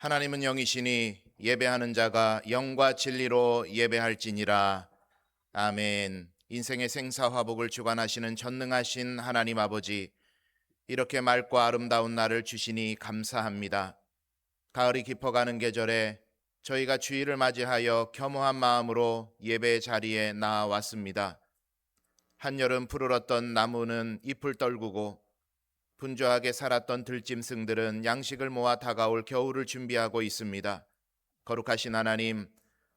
하나님은 영이시니 예배하는 자가 영과 진리로 예배할지니라. 아멘. 인생의 생사화복을 주관하시는 전능하신 하나님 아버지, 이렇게 맑고 아름다운 날을 주시니 감사합니다. 가을이 깊어가는 계절에 저희가 주일을 맞이하여 겸허한 마음으로 예배 자리에 나아왔습니다. 한여름 푸르렀던 나무는 잎을 떨구고 분주하게 살았던 들짐승들은 양식을 모아 다가올 겨울을 준비하고 있습니다. 거룩하신 하나님,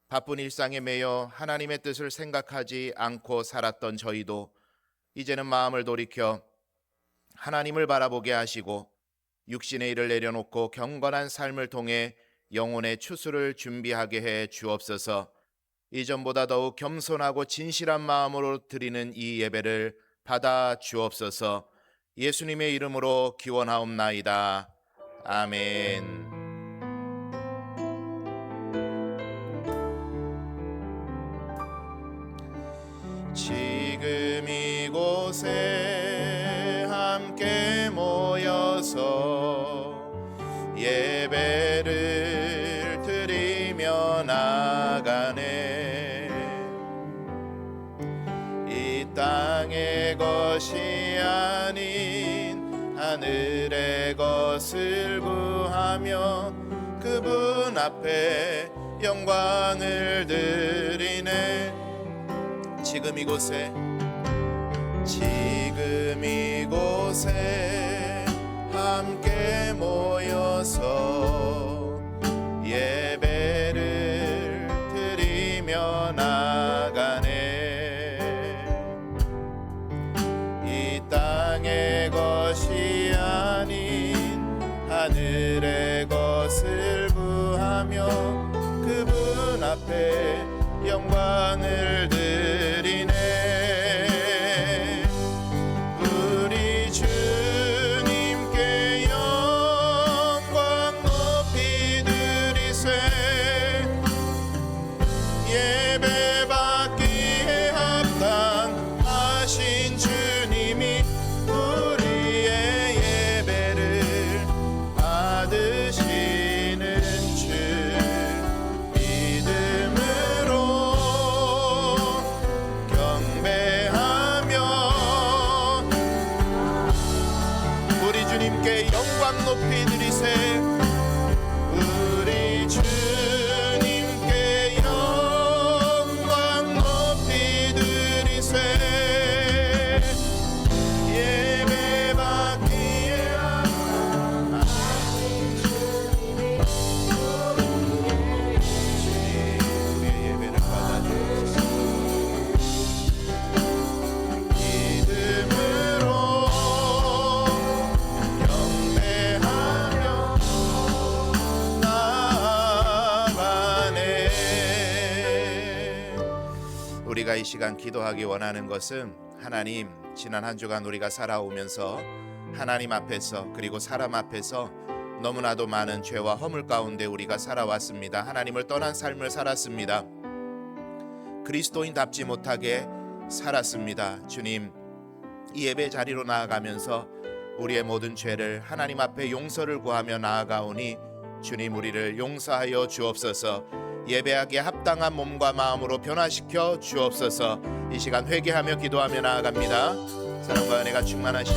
바쁜 일상에 매여 하나님의 뜻을 생각하지 않고 살았던 저희도 이제는 마음을 돌이켜 하나님을 바라보게 하시고 육신의 일을 내려놓고 경건한 삶을 통해 영혼의 추수를 준비하게 해 주옵소서. 이전보다 더욱 겸손하고 진실한 마음으로 드리는 이 예배를 받아 주옵소서. 예수님의 이름으로 기원하옵나이다. 아멘. 지금 이곳에 함께 모여서 예배를 드리며 나가네. 이 땅의 것이 아닌 하늘의 것을 구하며 그분 앞에 영광을 드리네. 지금 이곳에 함께 모여서 예배를 드리며 나가네. 이 땅의 것이 아닌 하늘의 것을 구하며 그분 앞에 영광을 드리네. 우리 주님께 영광 높이 드리세. 예배받기에 합당하신 주님이 우리의 예배를 받으시는 줄 주님께 영광 높이 드리세. 우리 주님께 영광 높이 드리세. 예배받기에 합당하신 주님이 우리의 예배를 받아주시옵소서. 우리가 이 시간 기도하기 원하는 것은, 하나님, 지난 한 주간 우리가 살아오면서 하나님 앞에서 그리고 사람 앞에서 너무나도 많은 죄와 허물 가운데 우리가 살아왔습니다. 하나님을 떠난 삶을 살았습니다. 그리스도인답지 못하게 살았습니다. 주님, 이 예배 자리로 나아가면서 우리의 모든 죄를 하나님 앞에 용서를 구하며 나아가오니 주님, 우리를 용서하여 주옵소서. 예배하기에 합당한 몸과 마음으로 변화시켜 주옵소서. 이 시간 회개하며 기도하며 나아갑니다. 사랑과 은혜가 충만하신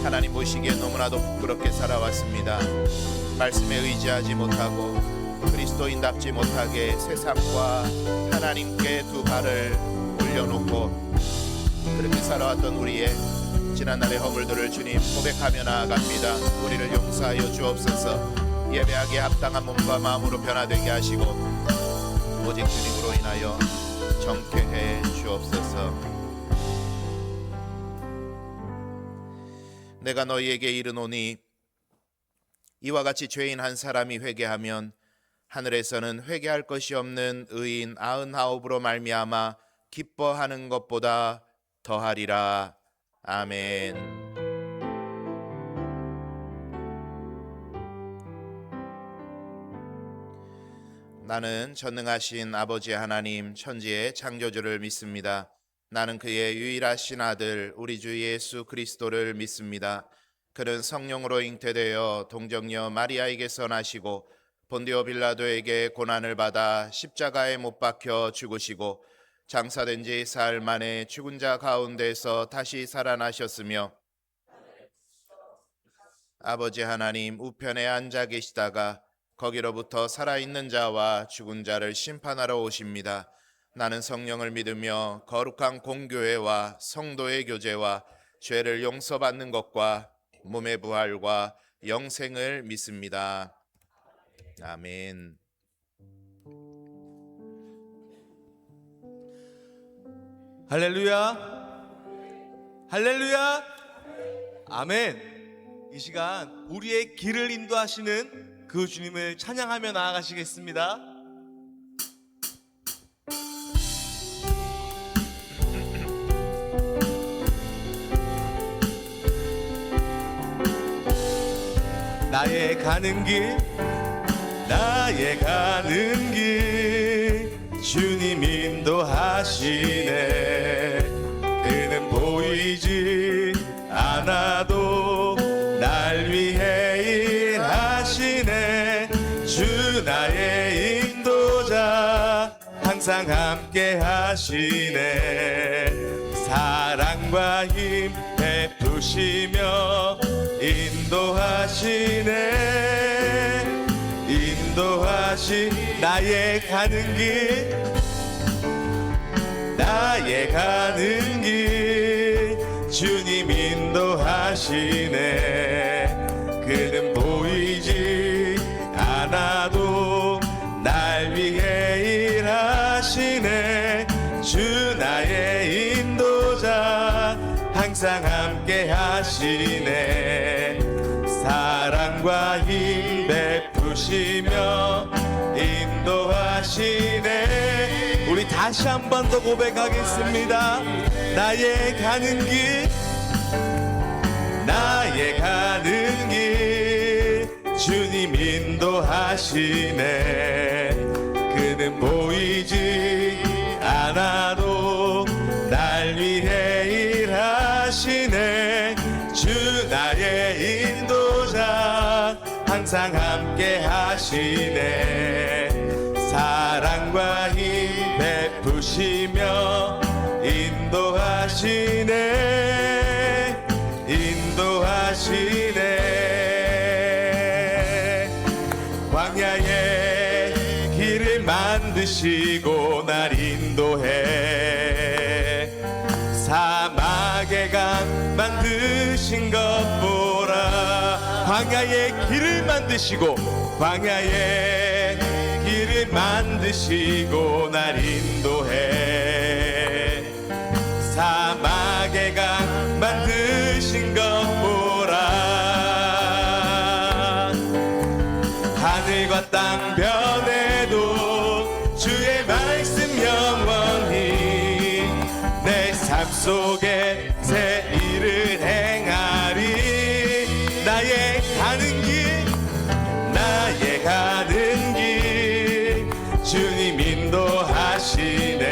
하나님 보시기에 너무나도 부끄럽게 살아왔습니다. 말씀에 의지하지 못하고 그리스도인답지 못하게 세상과 하나님께 두 발을 올려놓고 그렇게 살아왔던 우리의 지난날의 허물들을 주님 고백하며 나아갑니다. 우리를 용서하여 주옵소서. 예배하기에 합당한 몸과 마음으로 변화되게 하시고 오직 주님으로 인하여 정케해 주옵소서. 내가 너희에게 이르노니 이와 같이 죄인 한 사람이 회개하면 하늘에서는 회개할 것이 없는 의인 99으로 말미암아 기뻐하는 것보다 더하리라. 아멘. 나는 전능하신 아버지 하나님, 천지의 창조주를 믿습니다. 나는 그의 유일하신 아들 우리 주 예수 그리스도를 믿습니다. 그는 성령으로 잉태되어 동정녀 마리아에게서 나시고 본디오 빌라도에게 고난을 받아 십자가에 못 박혀 죽으시고 장사된 지 사흘 만에 죽은 자 가운데서 다시 살아나셨으며 아버지 하나님 우편에 앉아 계시다가 거기로부터 살아있는 자와 죽은 자를 심판하러 오십니다. 나는 성령을 믿으며 거룩한 공교회와 성도의 교제와 죄를 용서받는 것과 몸의 부활과 영생을 믿습니다. 아멘. 할렐루야, 할렐루야, 아멘. 이 시간 우리의 길을 인도하시는 그 주님을 찬양하며 나아가시겠습니다. 나의 가는 길, 나의 가는 길 주님 인도하시네. 그는 보이지 않아도 날 위해 일하시네. 주 나의 인도자 항상 함께 하시네. 사랑과 힘 베푸시며 인도하시네. 인도하시 나의 가는 길, 나의 가는 길 주님 인도하시네. 그는 보이지 않아도 날 위해 일하시네. 주 나의 인도자 항상 함께 하시네. 사랑과 힘 베푸시며 인도하시네. 우리 다시 한 번 더 고백하겠습니다. 나의 가는 길, 나의 가는 길 주님 인도하시네. 그는 보이지 않아도 날 위해 일하시네. 주 나의 인도자 항상 함께 하시네. 사랑과 힘 베푸시며 인도하시네. 인도하시네. 광야에 길을 만드시고 날 인도해. 사막의 강 만드신 것 보라. 광야에 길을 만드시고, 광야에 길을 만드시고 날 인도해. 사막의 강 만드신 것 보라. 하늘과 땅 변해도 주의 말씀 영원히 내 삶 속에 새 일을 행하리. 나의 가는 길, 나의 가는 길 주님 인도하시네.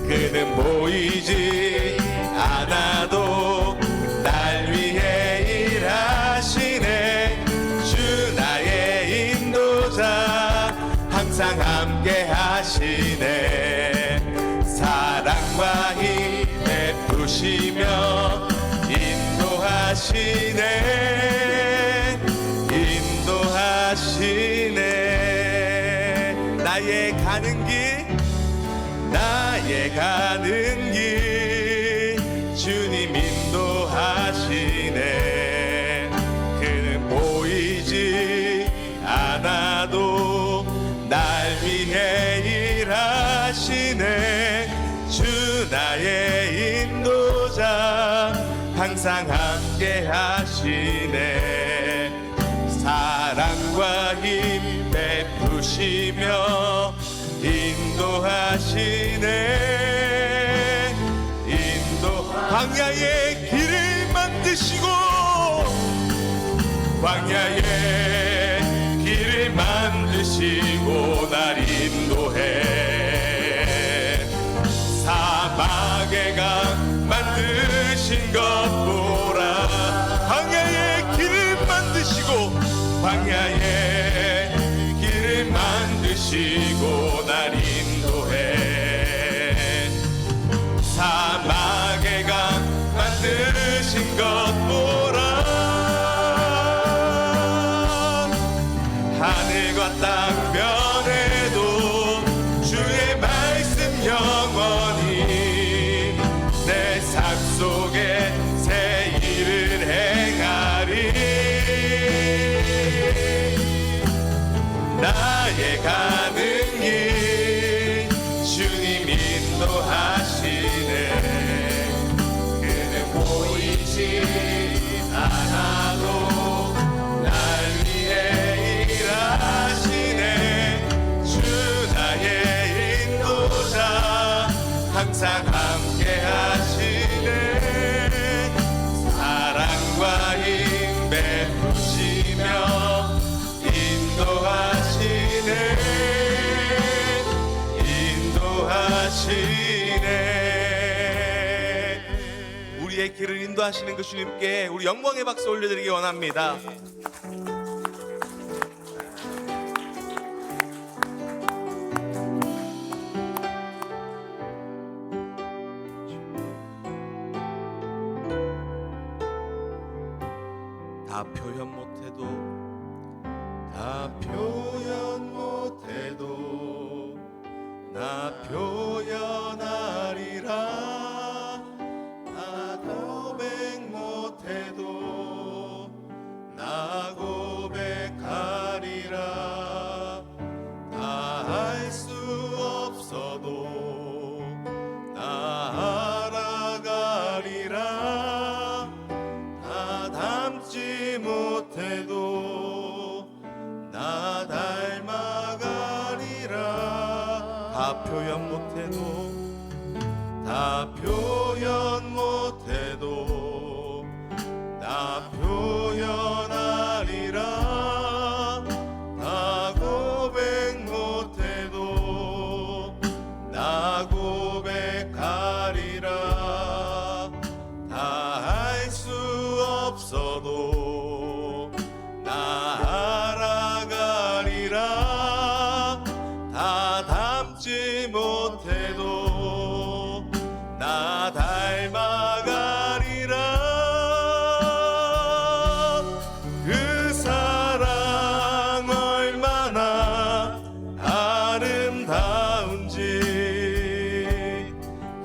그는 보이지 않아도 날 위해 일하시네. 주 나의 인도자 항상 함께 하시네. 사랑과 힘 베푸시며 인도하시네. 인도하시네. 나의 가는 길, 나의 가는 길 주님 인도하시네. 그는 보이지 않아도 날 위해 일하시네. 주 나의 인도자 항상 함께 하시네. 사랑과 힘 베푸시며 인도하시네. 광야에 길을 만드시고, 광야에 길을 만드시고 날 인도해. 사막의 강 만드신 것 보라. 광야에 길을 만드시고 날 인도해 사막의 강 만드신 것 보라 하늘과 땅 변해도 주의 말씀 영원히 내 삶 속에 새 일을 행하리 나의 가는 길 주님 인도하시네 그는 보이지 않아도 날 위해 일하시네 주 나의 인도자 항상 함께 하시네 사랑과 힘 베푸시며 인도하시네 우리의 길을 인도하시는 그 주님께 우리 영광의 박수 올려드리기 원합니다. 다 표현 못해도 다 표현 못해도 나 표현하리라 나 고백 못해도 나 고백하리라 다 할 수 없어도 나 알아가리라 다 닮지 못해도 나 닮아가리라 다 표현 못해도 다 표현 못해도 나 표현하리라 다 고백 못해도 나 고백하리라 다 할 수 없어도 나 알아가리라 다 닮지 못해도 나 닮아가리라 그 사랑 얼마나 아름다운지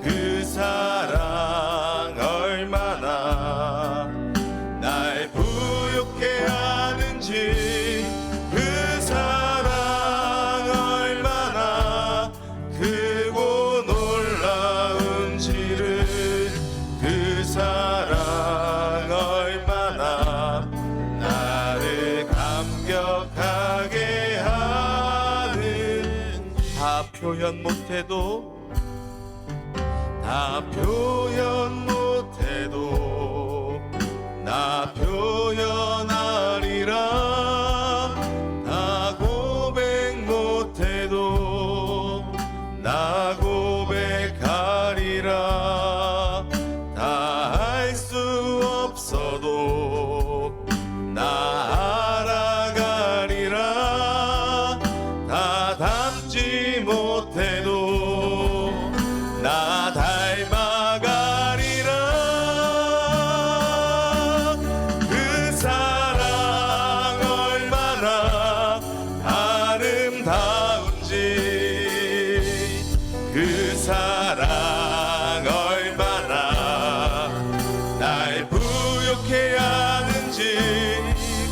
그 사랑 얼마나 날 부욕해 하는지 그 사랑 얼마나 크고 놀라운지를 그 사랑 얼마나 나를 감격하게 하는 다 표현 못해도 다 표현 못해도 나 표현하리라 나 고백 못해도 나 고백하리라 다 할 수 없어도 나 알아가리라 다 닮지 못해도 나 닮아가리라 그 사랑 얼마나 아름다운지 그 사랑 얼마나 날 부욕해 하는지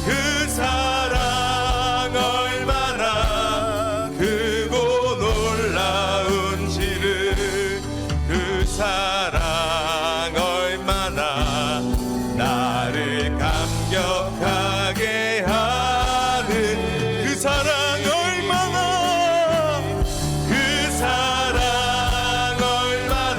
그 사랑 얼마나 크고 놀라운지를 그 사랑 얼마나 나를 감격하게 하는 그 사랑 얼마나 그 사랑 얼마나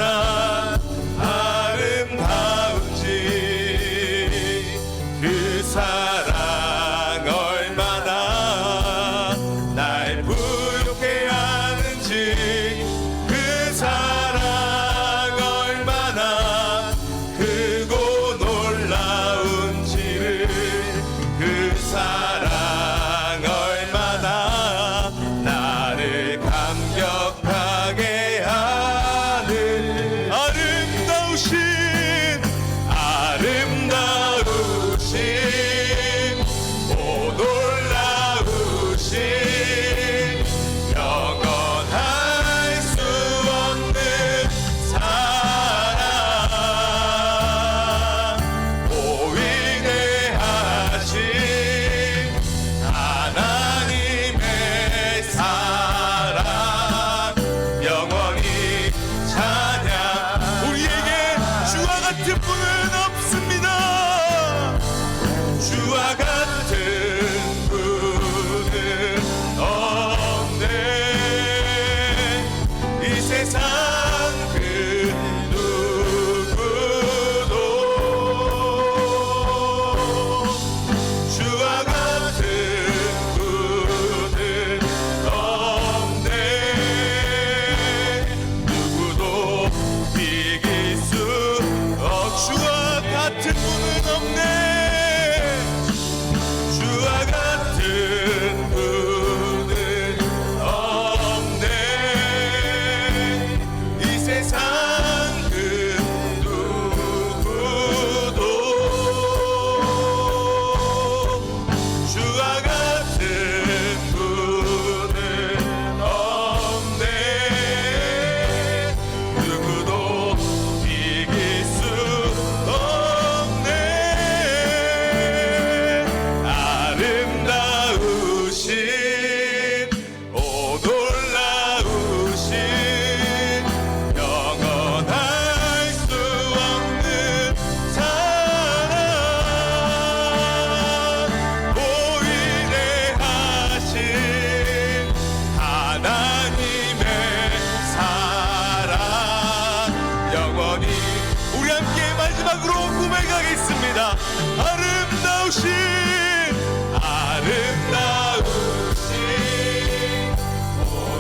고백하겠습니다. 아름다우신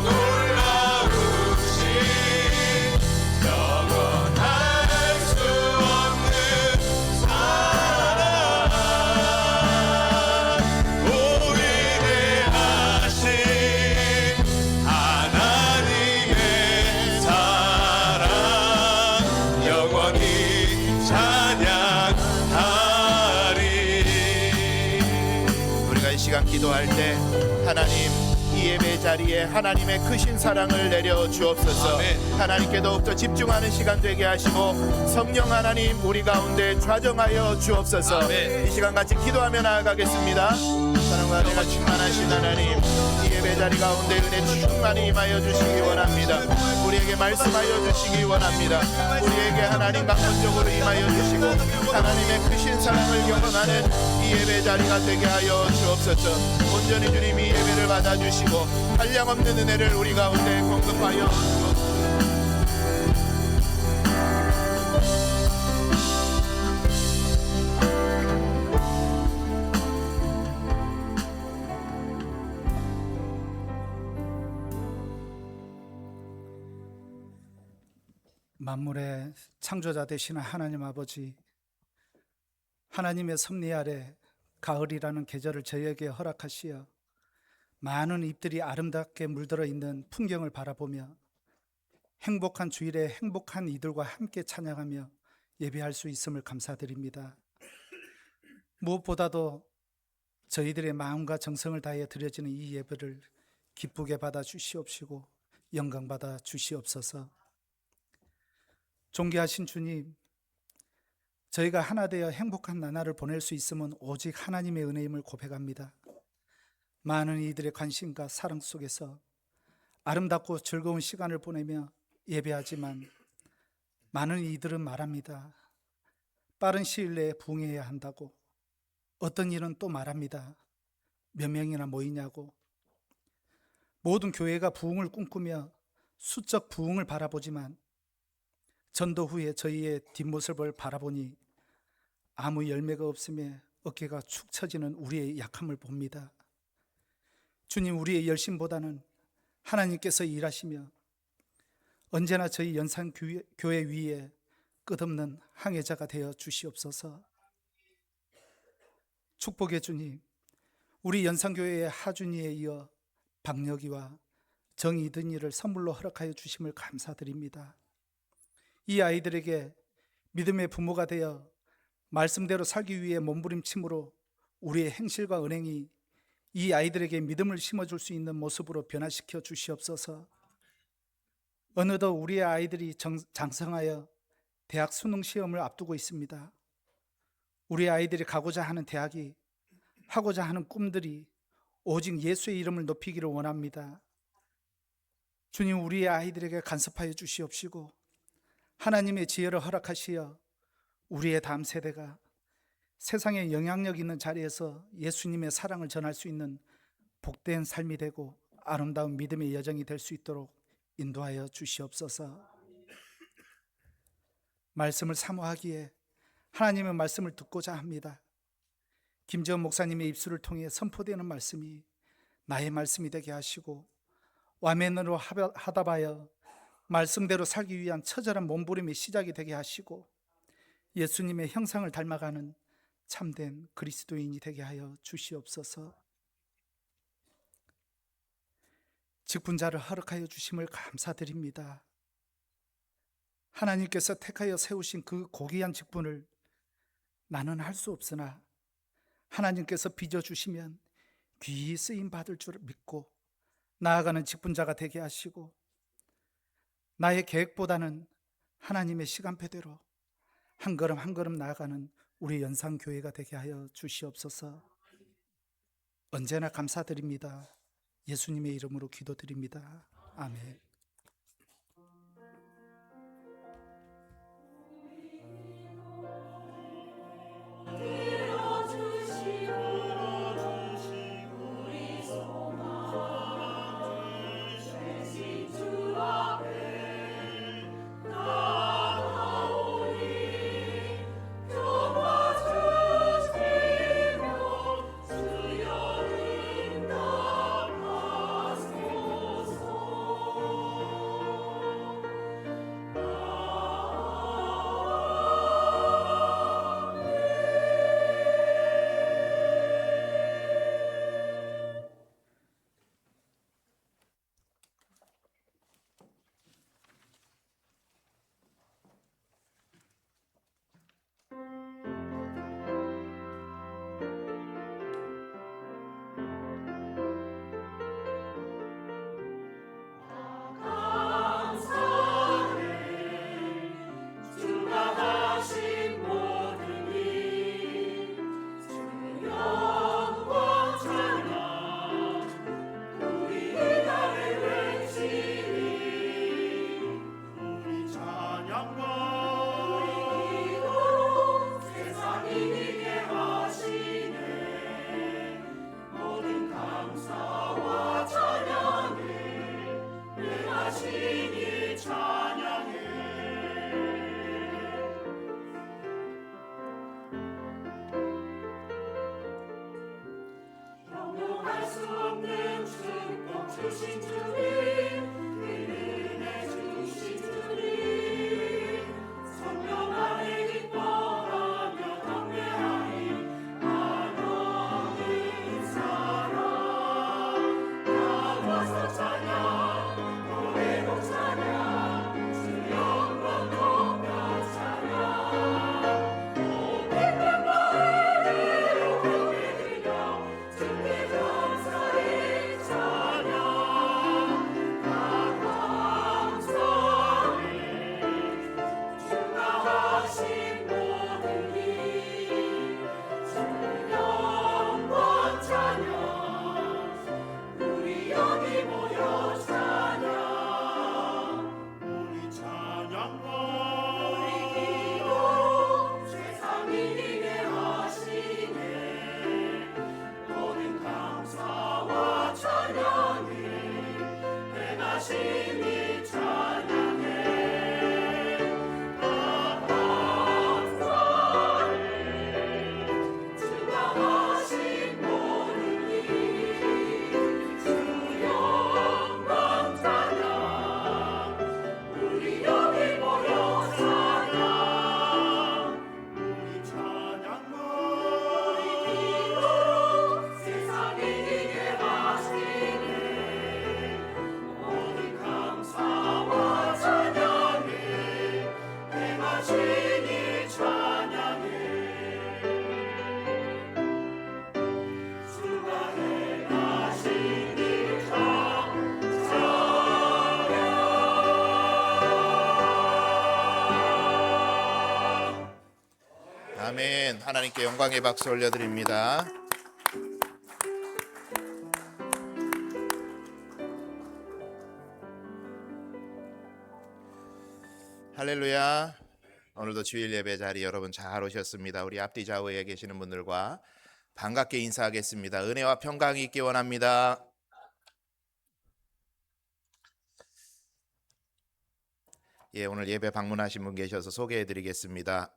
놀라우신 영원할 수 없는 사랑 위대하신 하나님의 사랑 영원히 찬양하리. 우리가 이 시간 기도할 때 하나님, 이 예배 자리에 하나님의 크신 사랑을 내려 주옵소서. 아멘. 하나님께 더욱더 집중하는 시간 되게 하시고 성령 하나님 우리 가운데 좌정하여 주옵소서. 아멘. 이 시간 같이 기도하며 나아가겠습니다. 사랑과 은혜가 충만하신 하나님, 이 예배 자리 가운데 은혜 충만히 임하여 주시기 원합니다. 우리에게 말씀하여 주시기 원합니다. 우리에게 하나님 강권적으로 임하여 주시고 하나님의 크신 사랑을 경험하는 이 예배 자리가 되게 하여 주옵소서. 온전히 주님이 예배를 받아주시고 한량없는 은혜를 우리 가운데 공급하여 주옵소서. 만물의 창조자 되시는 하나님 아버지, 하나님의 섭리 아래 가을이라는 계절을 저희에게 허락하시어 많은 잎들이 아름답게 물들어 있는 풍경을 바라보며 행복한 주일에 행복한 이들과 함께 찬양하며 예배할 수 있음을 감사드립니다. 무엇보다도 저희들의 마음과 정성을 다해 드려지는 이 예배를 기쁘게 받아 주시옵시고 영광 받아 주시옵소서. 존귀하신 주님, 저희가 하나 되어 행복한 나날을 보낼 수 있음은 오직 하나님의 은혜임을 고백합니다. 많은 이들의 관심과 사랑 속에서 아름답고 즐거운 시간을 보내며 예배하지만 많은 이들은 말합니다. 빠른 시일 내에 부흥해야 한다고. 어떤 일은 또 말합니다. 몇 명이나 모이냐고. 모든 교회가 부흥을 꿈꾸며 수적 부흥을 바라보지만 전도 후에 저희의 뒷모습을 바라보니 아무 열매가 없음에 어깨가 축 처지는 우리의 약함을 봅니다. 주님, 우리의 열심보다는 하나님께서 일하시며 언제나 저희 연산교회 위에 끝없는 항해자가 되어 주시옵소서. 축복의 주님, 우리 연산교회의 하준이에 이어 박력이와 정이든이를 선물로 허락하여 주심을 감사드립니다. 이 아이들에게 믿음의 부모가 되어 말씀대로 살기 위해 몸부림침으로 우리의 행실과 은행이 이 아이들에게 믿음을 심어줄 수 있는 모습으로 변화시켜 주시옵소서. 어느덧 우리의 아이들이 장성하여 대학 수능 시험을 앞두고 있습니다. 우리 아이들이 가고자 하는 대학이, 하고자 하는 꿈들이 오직 예수의 이름을 높이기를 원합니다. 주님, 우리의 아이들에게 간섭하여 주시옵시고 하나님의 지혜를 허락하시어 우리의 다음 세대가 세상에 영향력 있는 자리에서 예수님의 사랑을 전할 수 있는 복된 삶이 되고 아름다운 믿음의 여정이 될 수 있도록 인도하여 주시옵소서. 말씀을 사모하기에 하나님의 말씀을 듣고자 합니다. 김재원 목사님의 입술을 통해 선포되는 말씀이 나의 말씀이 되게 하시고 와멘으로 하다바여 말씀대로 살기 위한 처절한 몸부림의 시작이 되게 하시고 예수님의 형상을 닮아가는 참된 그리스도인이 되게 하여 주시옵소서. 직분자를 허락하여 주심을 감사드립니다. 하나님께서 택하여 세우신 그 고귀한 직분을 나는 할 수 없으나 하나님께서 빚어주시면 귀히 쓰임 받을 줄 믿고 나아가는 직분자가 되게 하시고 나의 계획보다는 하나님의 시간표대로 한 걸음 한 걸음 나아가는 우리 연상교회가 되게 하여 주시옵소서. 언제나 감사드립니다. 예수님의 이름으로 기도드립니다. 아멘. 아멘. 하나님께 영광의 박수 올려드립니다. 할렐루야. 오늘도 주일 예배 자리 여러분 잘 오셨습니다. 우리 앞뒤 좌우에 계시는 분들과 반갑게 인사하겠습니다. 은혜와 평강이 있기 원합니다. 오늘 예배 방문하신 분 계셔서 소개해드리겠습니다.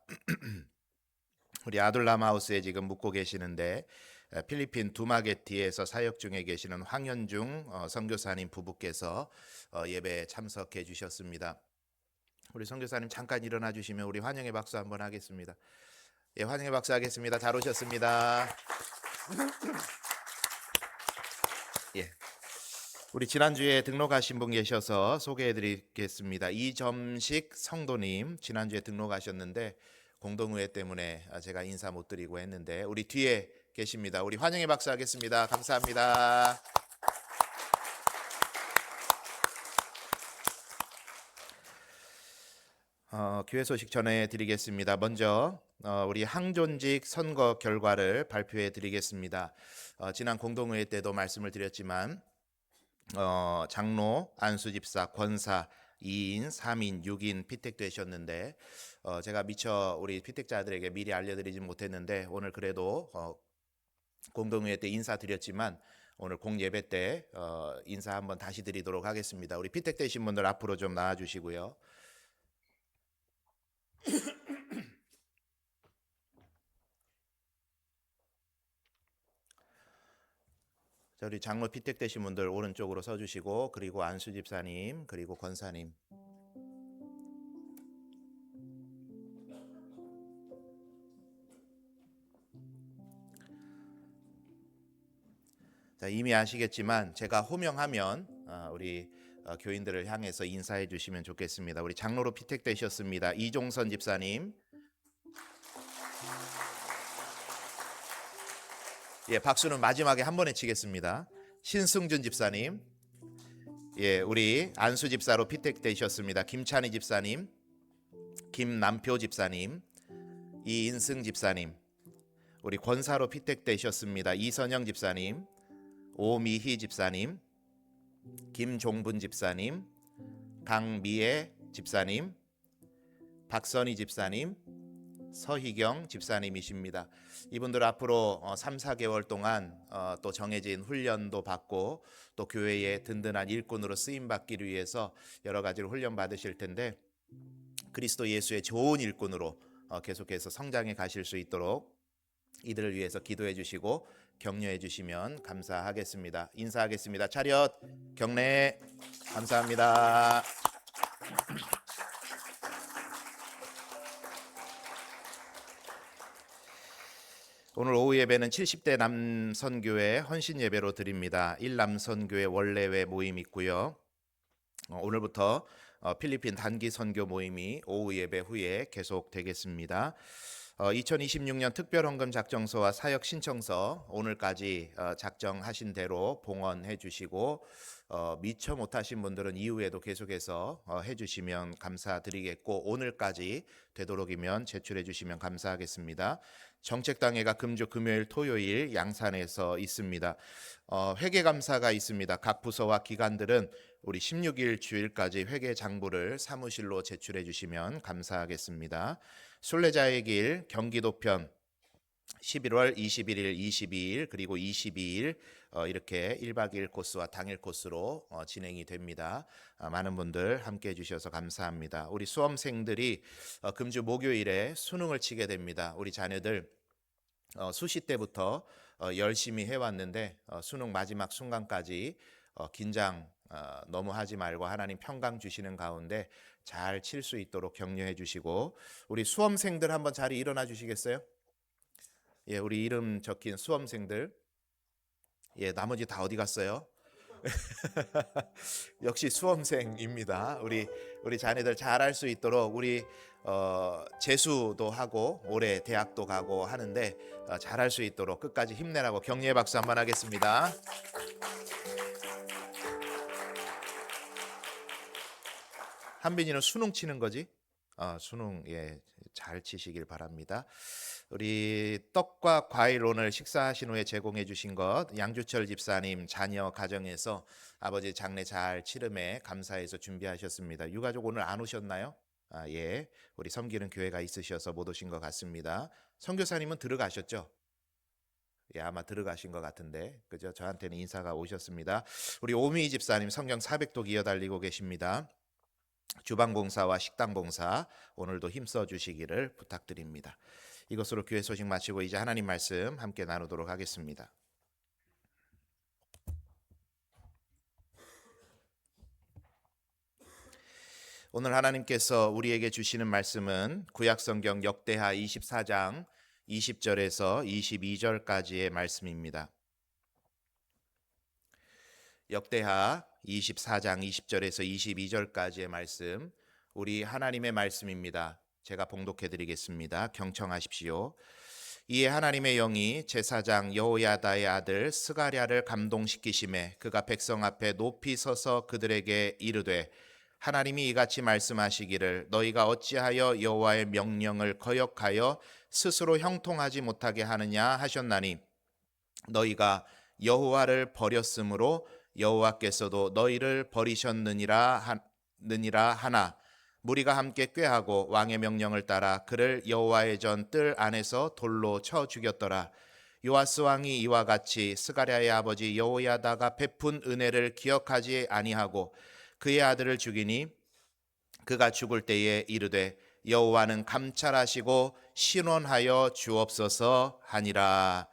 우리 아둘람 하우스에 지금 묵고 계시는데 필리핀 두마게티에서 사역 중에 계시는 황현중 선교사님 부부께서 예배에 참석해 주셨습니다. 우리 선교사님 잠깐 일어나 주시면 우리 환영의 박수 한번 하겠습니다. 환영의 박수 하겠습니다. 잘 오셨습니다. 우리 지난주에 등록하신 분 계셔서 소개해드리겠습니다. 이점식 성도님 지난주에 등록하셨는데 공동의회 때문에 제가 인사 못 드리고 했는데 우리 뒤에 계십니다. 우리 환영의 박수 하겠습니다. 감사합니다. 교회 소식 전해드리겠습니다. 먼저 우리 항존직 선거 결과를 발표해 드리겠습니다. 지난 공동의회 때도 말씀을 드렸지만 장로, 안수집사, 권사 2인, 3인, 6인 피택되셨는데 제가 미처 우리 피택자들에게 미리 알려드리진 못했는데 오늘 그래도 공동회의 때 인사드렸지만 오늘 공예배 때 인사 한번 다시 드리도록 하겠습니다. 우리 피택되신 분들 앞으로 좀 나와주시고요. 자, 우리 장로 피택되신 분들 오른쪽으로 서주시고 그리고 안수 집사님 그리고 권사님 자, 이미 아시겠지만 제가 호명하면 우리 교인들을 향해서 인사해 주시면 좋겠습니다. 우리 장로로 피택되셨습니다. 이종선 집사님 박수는 마지막에 한 번에 치겠습니다. 신승준 집사님, 우리 안수 집사로 피택되셨습니다. 김찬희 집사님, 김남표 집사님, 이인승 집사님, 우리 권사로 피택되셨습니다. 이선영 집사님, 오미희 집사님, 김종분 집사님, 강미애 집사님, 박선희 집사님, 서희경 집사님이십니다. 이분들 앞으로 3, 4개월 동안 또 정해진 훈련도 받고 또 교회의 든든한 일꾼으로 쓰임받기를 위해서 여러 가지로 훈련 받으실 텐데 그리스도 예수의 좋은 일꾼으로 계속해서 성장해 가실 수 있도록 이들을 위해서 기도해 주시고 격려해 주시면 감사하겠습니다. 인사하겠습니다. 차렷 경례 감사합니다. 오늘 오후 예배는 70대 남선교회 헌신 예배로 드립니다. 1남선교회 원래회 모임 있고요. 오늘부터 필리핀 단기 선교 모임이 오후 예배 후에 계속되겠습니다. 2026년 특별헌금 작정서와 사역 신청서 오늘까지 작정하신 대로 봉헌해 주시고 미처 못하신 분들은 이후에도 계속해서 해주시면 감사드리겠고, 오늘까지 되도록이면 제출해 주시면 감사하겠습니다. 정책당회가 금주 금요일 토요일 양산에서 있습니다. 회계감사가 있습니다. 각 부서와 기관들은 우리 16일 주일까지 회계 장부를 사무실로 제출해 주시면 감사하겠습니다. 순례자의 길 경기도편 11월 21일, 22일 그리고 22일 이렇게 1박 2일 코스와 당일 코스로 진행이 됩니다. 많은 분들 함께해 주셔서 감사합니다. 우리 수험생들이 금주 목요일에 수능을 치게 됩니다. 우리 자녀들 수시 때부터 열심히 해왔는데 수능 마지막 순간까지 긴장 너무 하지 말고 하나님 평강 주시는 가운데 잘 칠 수 있도록 격려해 주시고, 우리 수험생들 한번 자리 일어나 주시겠어요? 예, 우리 이름 적힌 수험생들. 예, 나머지 다 어디 갔어요? 역시 수험생입니다. 우리 자녀들 잘할 수 있도록 우리 재수도 하고 올해 대학도 가고 하는데 잘할 수 있도록 끝까지 힘내라고 격려의 박수 한번 하겠습니다. 한빈이는 수능 치는 거지? 수능 잘 치시길 바랍니다. 우리 떡과 과일 오늘 식사하신 후에 제공해 주신 것 양주철 집사님 자녀 가정에서 아버지 장례 잘 치름에 감사해서 준비하셨습니다. 유가족 오늘 안 오셨나요? 예, 우리 섬기는 교회가 있으셔서 못 오신 것 같습니다. 선교사님은 들어가셨죠? 예, 아마 들어가신 것 같은데 그죠? 저한테는 인사가 오셨습니다. 우리 오미희 집사님 성경 400독 이어달리고 계십니다. 주방봉사와 식당봉사 오늘도 힘써 주시기를 부탁드립니다. 이것으로 교회 소식 마치고 이제 하나님 말씀 함께 나누도록 하겠습니다. 오늘 하나님께서 우리에게 주시는 말씀은 구약성경 역대하 24장 20절에서 22절까지의 말씀입니다. 역대하 24장 20절에서 22절까지의 말씀, 우리 하나님의 말씀입니다. 제가 봉독해 드리겠습니다. 경청하십시오. 이에 하나님의 영이 제사장 여호야다의 아들 스가랴를 감동시키심에 그가 백성 앞에 높이 서서 그들에게 이르되, 하나님이 이같이 말씀하시기를 너희가 어찌하여 여호와의 명령을 거역하여 스스로 형통하지 못하게 하느냐 하셨나니, 너희가 여호와를 버렸으므로 여호와께서도 너희를 버리셨느니라 하나, 무리가 함께 꾀하고 왕의 명령을 따라 그를 여호와의 전 뜰 안에서 돌로 쳐 죽였더라. 요아스 왕이 이와 같이 스가랴의 아버지 여호야다가 베푼 은혜를 기억하지 아니하고 그의 아들을 죽이니, 그가 죽을 때에 이르되 여호와는 감찰하시고 신원하여 주옵소서 하니라.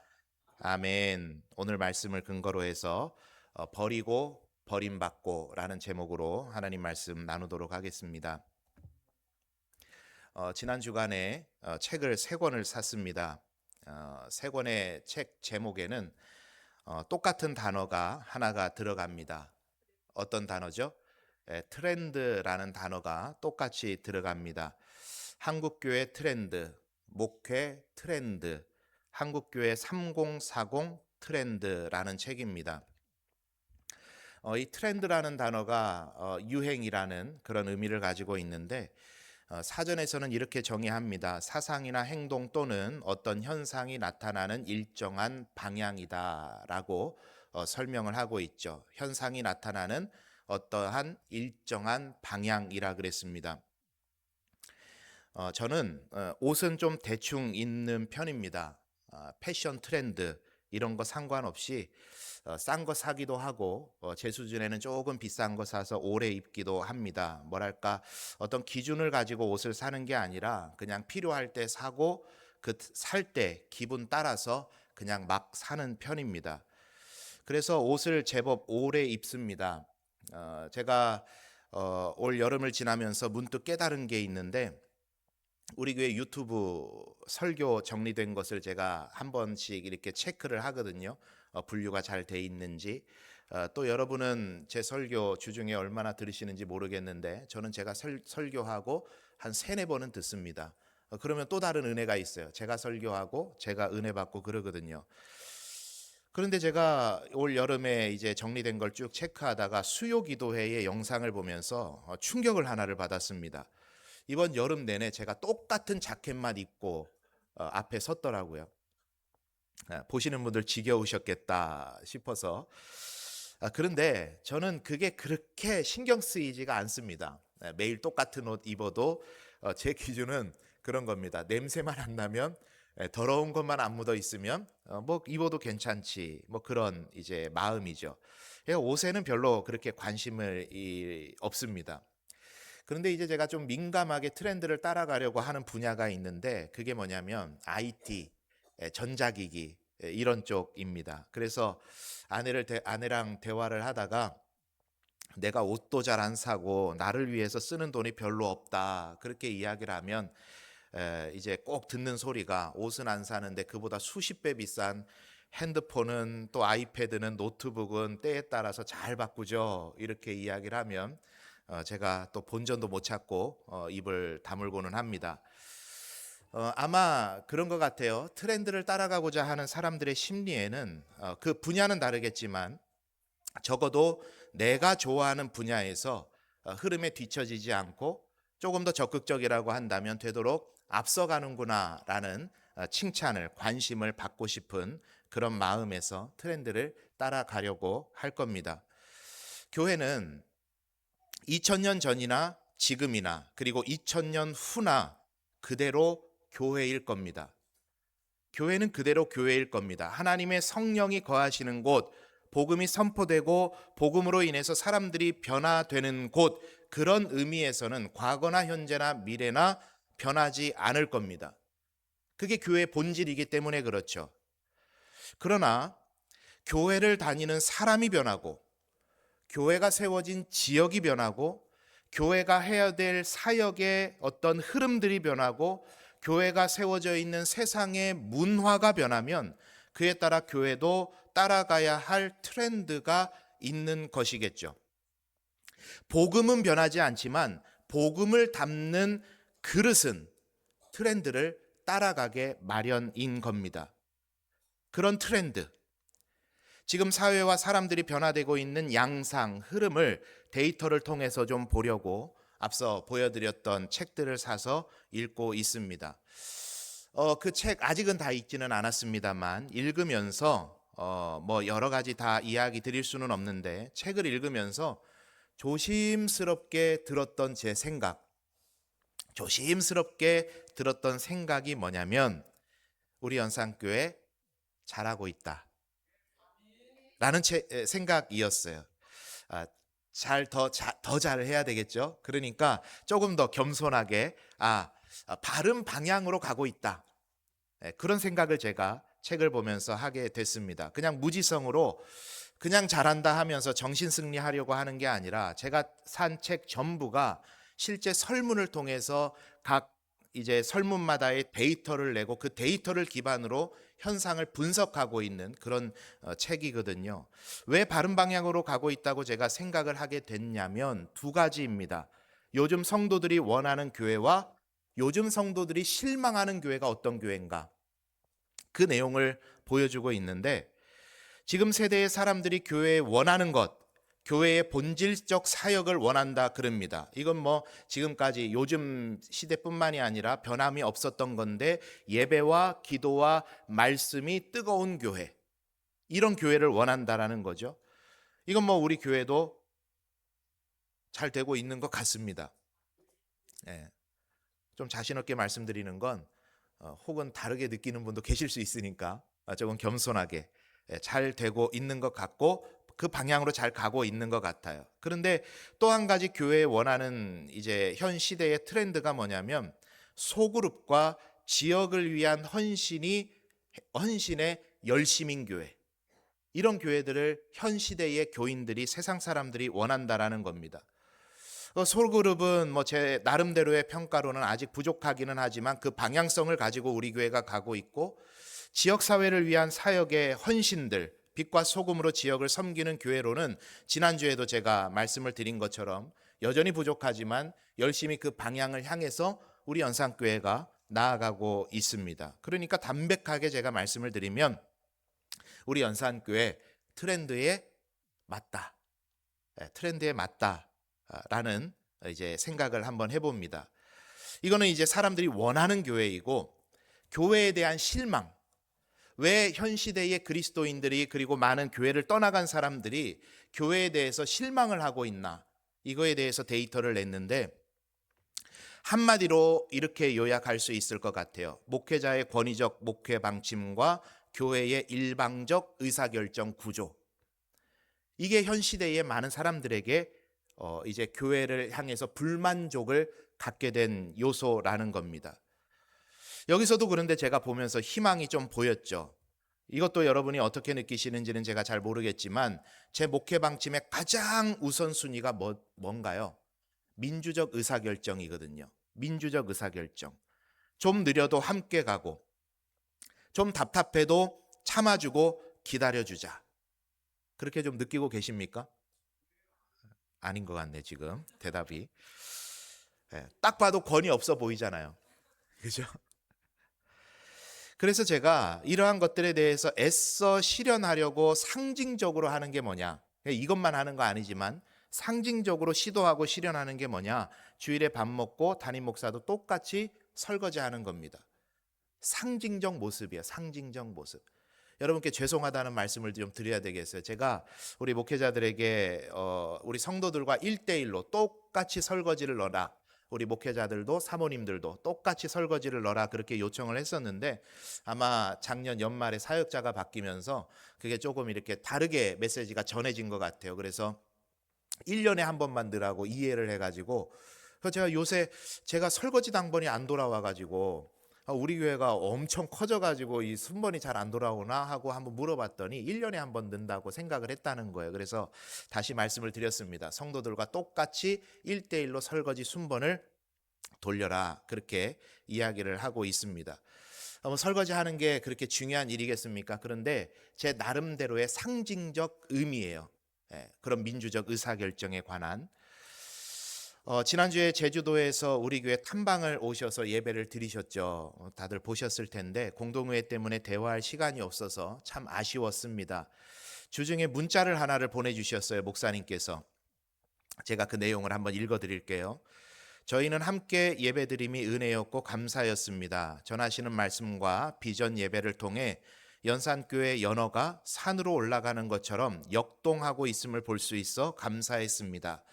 아멘. 오늘 말씀을 근거로 해서 버리고 버림받고 라는 제목으로 하나님 말씀 나누도록 하겠습니다. 지난 주간에 책을 3권을 샀습니다. 3권의 책 제목에는 똑같은 단어가 하나가 들어갑니다. 어떤 단어죠? 트렌드라는 단어가 똑같이 들어갑니다. 한국교회 트렌드, 목회 트렌드, 한국교회 3040 트렌드라는 책입니다. 이 트렌드라는 단어가 유행이라는 그런 의미를 가지고 있는데, 사전에서는 이렇게 정의합니다. 사상이나 행동 또는 어떤 현상이 나타나는 일정한 방향이다라고 설명을 하고 있죠. 현상이 나타나는 어떠한 일정한 방향이라 그랬습니다. 저는 옷은 좀 대충 입는 편입니다. 패션 트렌드 이런 거 상관없이 싼 거 사기도 하고 제 수준에는 조금 비싼 거 사서 오래 입기도 합니다. 뭐랄까, 어떤 기준을 가지고 옷을 사는 게 아니라 그냥 필요할 때 사고 그 살 때 기분 따라서 그냥 막 사는 편입니다. 그래서 옷을 제법 오래 입습니다. 제가 올 여름을 지나면서 문득 깨달은 게 있는데, 우리 교회 유튜브 설교 정리된 것을 제가 한 번씩 이렇게 체크를 하거든요. 분류가 잘 돼 있는지. 또 여러분은 제 설교 주중에 얼마나 들으시는지 모르겠는데, 저는 제가 설교하고 한 3-4번은 듣습니다. 그러면 또 다른 은혜가 있어요. 제가 설교하고 제가 은혜 받고 그러거든요. 그런데 제가 올 여름에 이제 정리된 걸 쭉 체크하다가 수요 기도회의 영상을 보면서 충격을 하나를 받았습니다. 이번 여름 내내 제가 똑같은 자켓만 입고 앞에 섰더라고요. 보시는 분들 지겨우셨겠다 싶어서. 그런데 저는 그게 그렇게 신경 쓰이지가 않습니다. 매일 똑같은 옷 입어도 제 기준은 그런 겁니다. 냄새만 안 나면, 더러운 것만 안 묻어 있으면 뭐 입어도 괜찮지, 뭐 그런 이제 마음이죠. 옷에는 별로 그렇게 관심을 없습니다. 그런데 이제 제가 좀 민감하게 트렌드를 따라가려고 하는 분야가 있는데, 그게 뭐냐면 IT, 전자기기, 이런 쪽입니다. 그래서 아내랑 대화를 하다가 내가 옷도 잘 안 사고 나를 위해서 쓰는 돈이 별로 없다, 그렇게 이야기를 하면 이제 꼭 듣는 소리가, 옷은 안 사는데 그보다 수십 배 비싼 핸드폰은, 또 아이패드는, 노트북은 때에 따라서 잘 바꾸죠, 이렇게 이야기를 하면 제가 또 본전도 못 찾고 입을 다물고는 합니다. 아마 그런 것 같아요. 트렌드를 따라가고자 하는 사람들의 심리에는 그 분야는 다르겠지만 적어도 내가 좋아하는 분야에서 흐름에 뒤처지지 않고 조금 더 적극적이라고 한다면 되도록 앞서가는구나라는 칭찬을, 관심을 받고 싶은 그런 마음에서 트렌드를 따라가려고 할 겁니다. 교회는 2000년 전이나 지금이나 그리고 2000년 후나 그대로 교회일 겁니다. 교회는 그대로 교회일 겁니다. 하나님의 성령이 거하시는 곳, 복음이 선포되고 복음으로 인해서 사람들이 변화되는 곳, 그런 의미에서는 과거나 현재나 미래나 변하지 않을 겁니다. 그게 교회의 본질이기 때문에 그렇죠. 그러나 교회를 다니는 사람이 변하고, 교회가 세워진 지역이 변하고, 교회가 해야 될 사역의 어떤 흐름들이 변하고, 교회가 세워져 있는 세상의 문화가 변하면 그에 따라 교회도 따라가야 할 트렌드가 있는 것이겠죠. 복음은 변하지 않지만 복음을 담는 그릇은 트렌드를 따라가게 마련인 겁니다. 그런 트렌드, 지금 사회와 사람들이 변화되고 있는 양상, 흐름을 데이터를 통해서 좀 보려고 앞서 보여드렸던 책들을 사서 읽고 있습니다. 그 책 아직은 다 읽지는 않았습니다만 읽으면서 뭐 여러 가지 다 이야기 드릴 수는 없는데, 책을 읽으면서 조심스럽게 들었던 제 생각, 조심스럽게 들었던 생각이 뭐냐면, 우리 연산교회 잘하고 있다 라는 생각이었어요. 더 잘해야 되겠죠. 그러니까 조금 더 겸손하게 바른 방향으로 가고 있다, 그런 생각을 제가 책을 보면서 하게 됐습니다. 그냥 무지성으로 그냥 잘한다 하면서 정신승리하려고 하는 게 아니라, 제가 산 책 전부가 실제 설문을 통해서 각 이제 설문마다의 데이터를 내고 그 데이터를 기반으로 현상을 분석하고 있는 그런 책이거든요. 왜 바른 방향으로 가고 있다고 제가 생각을 하게 됐냐면 두 가지입니다. 요즘 성도들이 원하는 교회와 요즘 성도들이 실망하는 교회가 어떤 교회인가, 그 내용을 보여주고 있는데, 지금 세대의 사람들이 교회에 원하는 것, 교회의 본질적 사역을 원한다 그럽니다. 이건 뭐 지금까지 요즘 시대뿐만이 아니라 변함이 없었던 건데, 예배와 기도와 말씀이 뜨거운 교회, 이런 교회를 원한다라는 거죠. 이건 뭐 우리 교회도 잘 되고 있는 것 같습니다. 좀 자신 없게 말씀드리는 건 혹은 다르게 느끼는 분도 계실 수 있으니까 조금 겸손하게 잘 되고 있는 것 같고 그 방향으로 잘 가고 있는 것 같아요. 그런데 또 한 가지 교회에 원하는 이제 현 시대의 트렌드가 뭐냐면, 소그룹과 지역을 위한 헌신의 열심인 교회, 이런 교회들을 현 시대의 교인들이, 세상 사람들이 원한다라는 겁니다. 소그룹은 뭐 제 나름대로의 평가로는 아직 부족하기는 하지만 그 방향성을 가지고 우리 교회가 가고 있고, 지역사회를 위한 사역의 헌신들, 빛과 소금으로 지역을 섬기는 교회로는 지난주에도 제가 말씀을 드린 것처럼 여전히 부족하지만 열심히 그 방향을 향해서 우리 연산교회가 나아가고 있습니다. 그러니까 담백하게 제가 말씀을 드리면, 우리 연산교회 트렌드에 맞다. 트렌드에 맞다라는 이제 생각을 한번 해봅니다. 이거는 이제 사람들이 원하는 교회이고 교회에 대한 실망. 왜 현 시대의 그리스도인들이 그리고 많은 교회를 떠나간 사람들이 교회에 대해서 실망을 하고 있나? 이거에 대해서 데이터를 냈는데 한마디로 이렇게 요약할 수 있을 것 같아요. 목회자의 권위적 목회 방침과 교회의 일방적 의사결정 구조. 이게 현 시대의 많은 사람들에게 이제 교회를 향해서 불만족을 갖게 된 요소라는 겁니다. 여기서도 그런데 제가 보면서 희망이 좀 보였죠. 이것도 여러분이 어떻게 느끼시는지는 제가 잘 모르겠지만 제 목회 방침의 가장 우선순위가 뭔가요? 민주적 의사결정이거든요. 민주적 의사결정. 좀 느려도 함께 가고 좀 답답해도 참아주고 기다려주자. 그렇게 좀 느끼고 계십니까? 아닌 것 같네 지금 대답이. 딱 봐도 권위 없어 보이잖아요. 그죠? 그래서 제가 이러한 것들에 대해서 애써 실현하려고 상징적으로 하는 게 뭐냐. 이것만 하는 거 아니지만 상징적으로 시도하고 실현하는 게 뭐냐. 주일에 밥 먹고 담임 목사도 똑같이 설거지하는 겁니다. 상징적 모습이에요. 상징적 모습. 여러분께 죄송하다는 말씀을 좀 드려야 되겠어요. 제가 우리 목회자들에게 우리 성도들과 1대1로 똑같이 설거지를 넣어라. 우리 목회자들도 사모님들도 똑같이 설거지를 넣어라 그렇게 요청을 했었는데 아마 작년 연말에 사역자가 바뀌면서 그게 조금 이렇게 다르게 메시지가 전해진 것 같아요. 그래서 1년에 한 번만 넣으라고 이해를 해가지고 제가 요새 제가 설거지 당번이 안 돌아와가지고 우리 교회가 엄청 커져가지고 이 순번이 잘 안 돌아오나 하고 한번 물어봤더니 1년에 한 번 넣는다고 생각을 했다는 거예요. 그래서 다시 말씀을 드렸습니다. 성도들과 똑같이 1대1로 설거지 순번을 돌려라 그렇게 이야기를 하고 있습니다. 설거지 하는 게 그렇게 중요한 일이겠습니까? 그런데 제 나름대로의 상징적 의미예요. 그런 민주적 의사결정에 관한. 지난주에 제주도에서 우리 교회 탐방을 오셔서 예배를 드리셨죠. 다들 보셨을 텐데 공동회의 때문에 대화할 시간이 없어서 참 아쉬웠습니다. 주중에 문자를 하나를 보내주셨어요. 목사님께서. 제가 그 내용을 한번 읽어드릴게요. 저희는 함께 예배드림이 은혜였고 감사였습니다. 전하시는 말씀과 비전 예배를 통해 연산교회 연어가 산으로 올라가는 것처럼 역동하고 있음을 볼 수 있어 감사했습니다.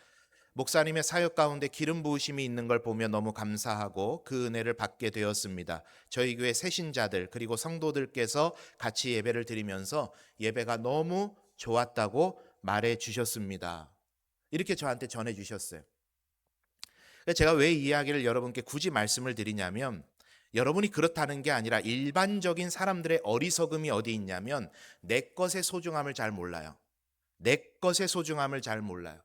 목사님의 사역 가운데 기름 부으심이 있는 걸 보며 너무 감사하고 그 은혜를 받게 되었습니다. 저희 교회 새신자들 그리고 성도들께서 같이 예배를 드리면서 예배가 너무 좋았다고 말해 주셨습니다. 이렇게 저한테 전해 주셨어요. 제가 왜 이 이야기를 여러분께 굳이 말씀을 드리냐면 여러분이 그렇다는 게 아니라 일반적인 사람들의 어리석음이 어디 있냐면 내 것의 소중함을 잘 몰라요. 내 것의 소중함을 잘 몰라요.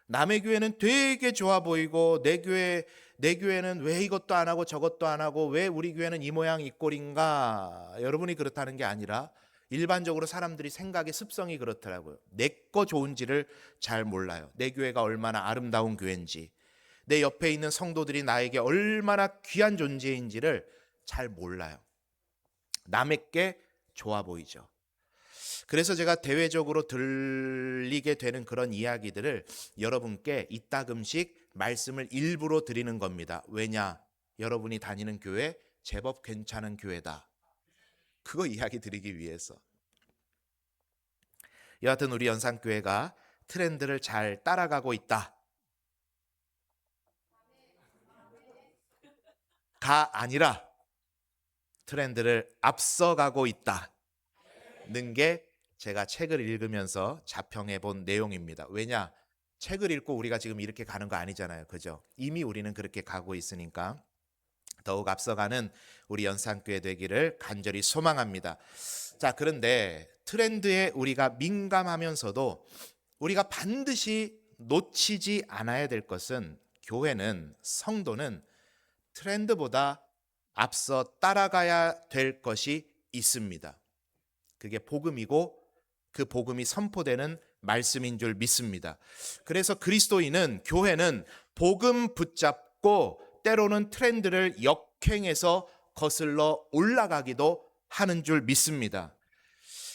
남의 교회는 되게 좋아 보이고 내 교회는 왜 이것도 안 하고 저것도 안 하고 왜 우리 교회는 이 모양 이 꼴인가. 여러분이 그렇다는 게 아니라 일반적으로 사람들이 생각의 습성이 그렇더라고요. 내 거 좋은지를 잘 몰라요. 내 교회가 얼마나 아름다운 교회인지 내 옆에 있는 성도들이 나에게 얼마나 귀한 존재인지를 잘 몰라요. 남의 게 좋아 보이죠. 그래서 제가 대외적으로 들리게 되는 그런 이야기들을 여러분께 이따금씩 말씀을 일부러 드리는 겁니다. 왜냐? 여러분이 다니는 교회 제법 괜찮은 교회다. 그거 이야기 드리기 위해서. 여하튼 우리 연산교회가 트렌드를 잘 따라가고 있다. 가 아니라 트렌드를 앞서가고 있다는 게 제가 책을 읽으면서 자평해 본 내용입니다. 왜냐? 책을 읽고 우리가 지금 이렇게 가는 거 아니잖아요. 그죠? 이미 우리는 그렇게 가고 있으니까 더욱 앞서가는 우리 연산교회 되기를 간절히 소망합니다. 자, 그런데 트렌드에 우리가 민감하면서도 우리가 반드시 놓치지 않아야 될 것은 교회는 성도는 트렌드보다 앞서 따라가야 될 것이 있습니다. 그게 복음이고 그 복음이 선포되는 말씀인 줄 믿습니다. 그래서 그리스도인은 교회는 복음 붙잡고 때로는 트렌드를 역행해서 거슬러 올라가기도 하는 줄 믿습니다.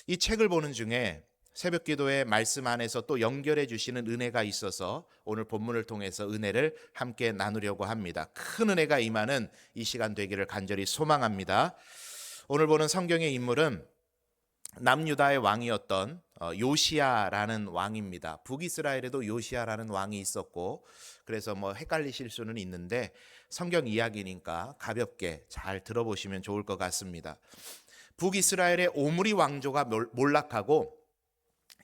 이 책을 보는 중에 새벽 기도의 말씀 안에서 또 연결해 주시는 은혜가 있어서 오늘 본문을 통해서 은혜를 함께 나누려고 합니다. 큰 은혜가 임하는 이 시간 되기를 간절히 소망합니다. 오늘 보는 성경의 인물은 남유다의 왕이었던 요시야라는 왕입니다. 북이스라엘에도 요시야라는 왕이 있었고, 그래서 헷갈리실 수는 있는데 성경 이야기니까 가볍게 잘 들어보시면 좋을 것 같습니다. 북이스라엘의 오므리 왕조가 몰락하고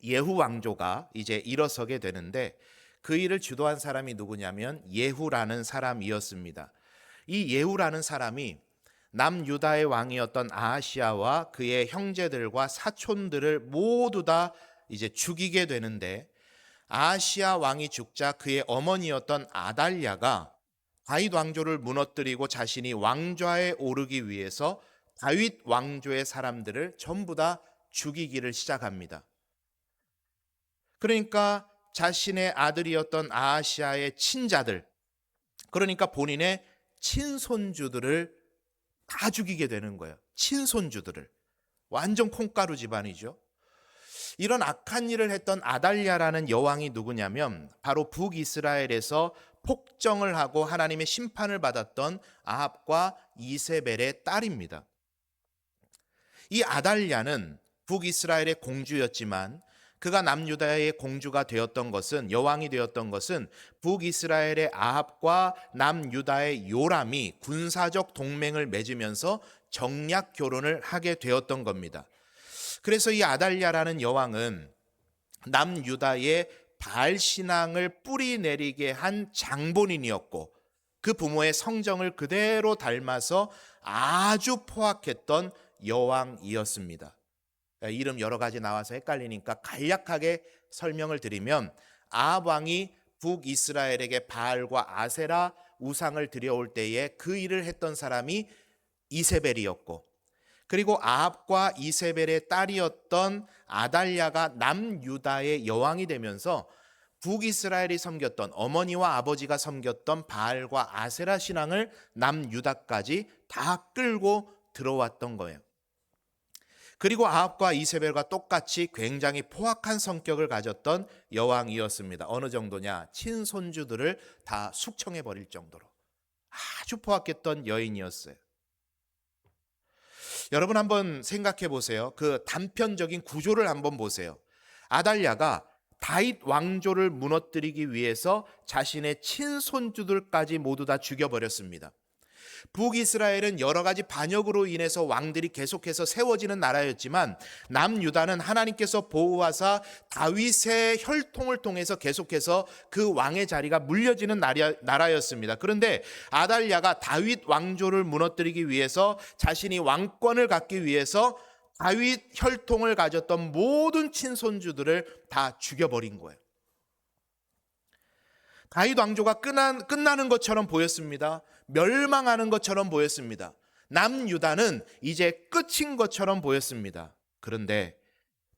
예후 왕조가 이제 일어서게 되는데, 그 일을 주도한 사람이 누구냐면 예후라는 사람이었습니다. 이 예후라는 사람이 남유다의 왕이었던 아하시아와 그의 형제들과 사촌들을 모두 다 이제 죽이게 되는데, 아하시아 왕이 죽자 그의 어머니였던 아달랴가 다윗 왕조를 무너뜨리고 자신이 왕좌에 오르기 위해서 다윗 왕조의 사람들을 전부 다 죽이기를 시작합니다. 그러니까 자신의 아들이었던 아하시아의 친자들, 그러니까 본인의 친손주들을 다 죽이게 되는 거예요. 친손주들을. 완전 콩가루 집안이죠. 이런 악한 일을 했던 아달랴라는 여왕이 누구냐면 바로 북이스라엘에서 폭정을 하고 하나님의 심판을 받았던 아합과 이세벨의 딸입니다. 이 아달랴는 북이스라엘의 공주였지만 그가 남유다의 공주가 되었던 것은, 여왕이 되었던 것은 북이스라엘의 아합과 남유다의 요람이 군사적 동맹을 맺으면서 정략 결혼을 하게 되었던 겁니다. 그래서 이 아달랴라는 여왕은 남유다의 바알 신앙을 뿌리내리게 한 장본인이었고, 그 부모의 성정을 그대로 닮아서 아주 포악했던 여왕이었습니다. 이름 여러 가지 나와서 헷갈리니까 간략하게 설명을 드리면, 아합 왕이 북이스라엘에게 바알과 아세라 우상을 들여올 때에 그 일을 했던 사람이 이세벨이었고, 그리고 아합과 이세벨의 딸이었던 아달랴가 남유다의 여왕이 되면서 북이스라엘이 섬겼던, 어머니와 아버지가 섬겼던 바알과 아세라 신앙을 남유다까지 다 끌고 들어왔던 거예요. 그리고 아합과 이세벨과 똑같이 굉장히 포악한 성격을 가졌던 여왕이었습니다. 어느 정도냐? 친손주들을 다 숙청해 버릴 정도로 아주 포악했던 여인이었어요. 여러분 한번 생각해 보세요. 그 단편적인 구조를 한번 보세요. 아달랴가 다윗 왕조를 무너뜨리기 위해서 자신의 친손주들까지 모두 다 죽여버렸습니다. 북이스라엘은 여러 가지 반역으로 인해서 왕들이 계속해서 세워지는 나라였지만, 남유다는 하나님께서 보호하사 다윗의 혈통을 통해서 계속해서 그 왕의 자리가 물려지는 나라였습니다. 그런데 아달랴가 다윗 왕조를 무너뜨리기 위해서, 자신이 왕권을 갖기 위해서 다윗 혈통을 가졌던 모든 친손주들을 다 죽여버린 거예요. 다윗 왕조가 끝나는 것처럼 보였습니다. 멸망하는 것처럼 보였습니다. 남유다는 이제 끝인 것처럼 보였습니다. 그런데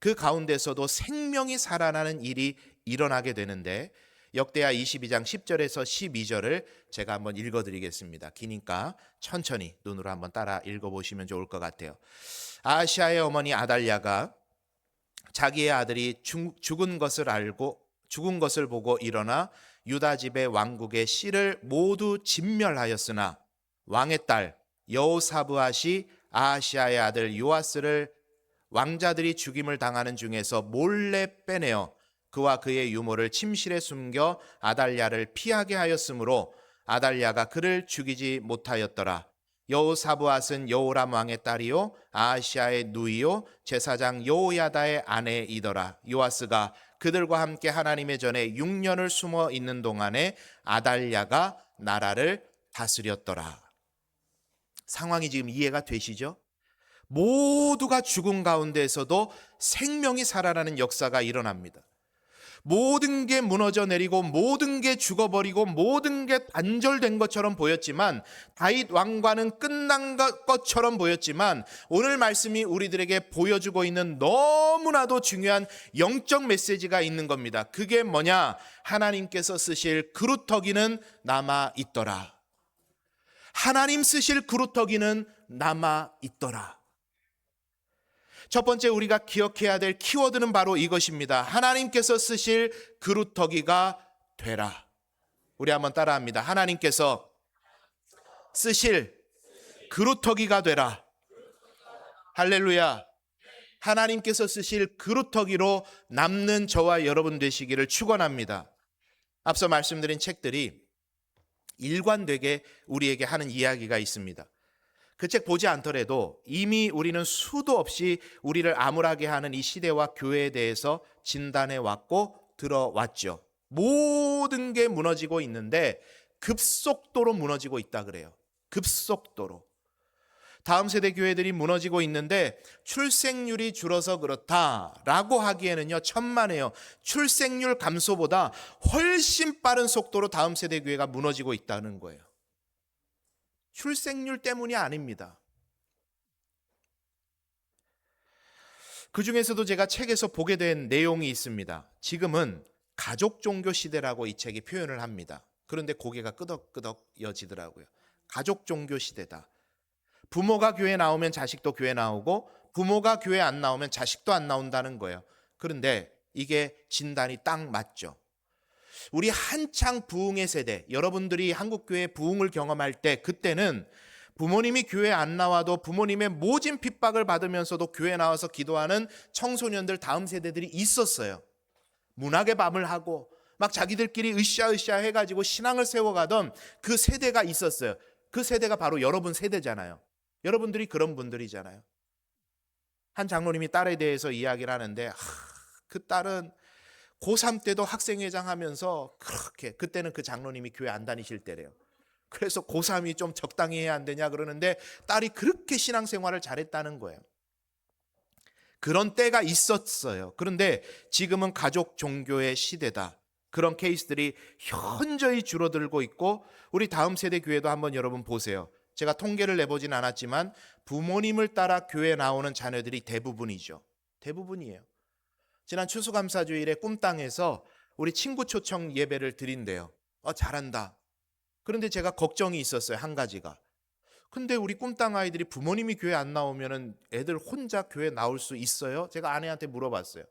그 가운데서도 생명이 살아나는 일이 일어나게 되는데, 역대하 22장 10절에서 12절을 제가 한번 읽어드리겠습니다. 기니까 천천히 눈으로 한번 따라 읽어보시면 좋을 것 같아요. 아하시아의 어머니 아달랴가 자기의 아들이 죽은 것을 보고 일어나 유다 집의 왕국의 씨를 모두 진멸하였으나, 왕의 딸 여호사브앗이 아하시아의 아들 요아스를 왕자들이 죽임을 당하는 중에서 몰래 빼내어 그와 그의 유모를 침실에 숨겨 아달랴를 피하게 하였으므로 아달랴가 그를 죽이지 못하였더라. 여호사브앗은 여호람 왕의 딸이요 아하시아의 누이요 제사장 여호야다의 아내이더라. 요아스가 그들과 함께 하나님의 전에 6년을 숨어 있는 동안에 아달랴가 나라를 다스렸더라. 상황이 지금 이해가 되시죠? 모두가 죽은 가운데에서도 생명이 살아나는 역사가 일어납니다. 모든 게 무너져 내리고 모든 게 죽어버리고 모든 게 단절된 것처럼 보였지만, 다윗 왕과는 끝난 것처럼 보였지만, 오늘 말씀이 우리들에게 보여주고 있는 너무나도 중요한 영적 메시지가 있는 겁니다. 그게 뭐냐? 하나님께서 쓰실 그루터기는 남아있더라. 하나님 쓰실 그루터기는 남아있더라. 첫 번째 우리가 기억해야 될 키워드는 바로 이것입니다. 하나님께서 쓰실 그루터기가 되라. 우리 한번 따라합니다. 하나님께서 쓰실 그루터기가 되라. 할렐루야. 하나님께서 쓰실 그루터기로 남는 저와 여러분 되시기를 축원합니다. 앞서 말씀드린 책들이 일관되게 우리에게 하는 이야기가 있습니다. 그 책 보지 않더라도 이미 우리는 수도 없이 우리를 암울하게 하는 이 시대와 교회에 대해서 진단해 왔고 들어왔죠. 모든 게 무너지고 있는데 급속도로 무너지고 있다 그래요. 급속도로. 다음 세대 교회들이 무너지고 있는데 출생률이 줄어서 그렇다라고 하기에는요 천만에요. 출생률 감소보다 훨씬 빠른 속도로 다음 세대 교회가 무너지고 있다는 거예요. 출생률 때문이 아닙니다. 그 중에서도 제가 책에서 보게 된 내용이 있습니다. 지금은 가족 종교 시대라고 이 책이 표현을 합니다. 그런데 고개가 끄덕끄덕여지더라고요. 가족 종교 시대다. 부모가 교회 나오면 자식도 교회 나오고 부모가 교회 안 나오면 자식도 안 나온다는 거예요. 그런데 이게 진단이 딱 맞죠. 우리 한창 부흥의 세대, 여러분들이 한국교회 부흥을 경험할 때 그때는 부모님이 교회 안 나와도 부모님의 모진 핍박을 받으면서도 교회 나와서 기도하는 청소년들 다음 세대들이 있었어요. 문학의 밤을 하고 막 자기들끼리 으쌰으쌰 해가지고 신앙을 세워가던 그 세대가 있었어요. 그 세대가 바로 여러분 세대잖아요. 여러분들이 그런 분들이잖아요. 한 장로님이 딸에 대해서 이야기를 하는데 그 딸은 고3 때도 학생회장 하면서 그렇게, 그때는 그 장로님이 교회 안 다니실 때래요. 그래서 고3이 좀 적당히 해야 안 되냐 그러는데 딸이 그렇게 신앙생활을 잘했다는 거예요. 그런 때가 있었어요. 그런데 지금은 가족 종교의 시대다. 그런 케이스들이 현저히 줄어들고 있고 우리 다음 세대 교회도 한번 여러분 보세요. 제가 통계를 내보진 않았지만 부모님을 따라 교회 나오는 자녀들이 대부분이죠. 대부분이에요. 지난 추수감사주일에 꿈땅에서 우리 친구 초청 예배를 드린대요. 잘한다. 그런데 제가 걱정이 있었어요. 한 가지가. 근데 우리 꿈땅 아이들이 부모님이 교회 안 나오면 애들 혼자 교회 나올 수 있어요? 제가 아내한테 물어봤어요.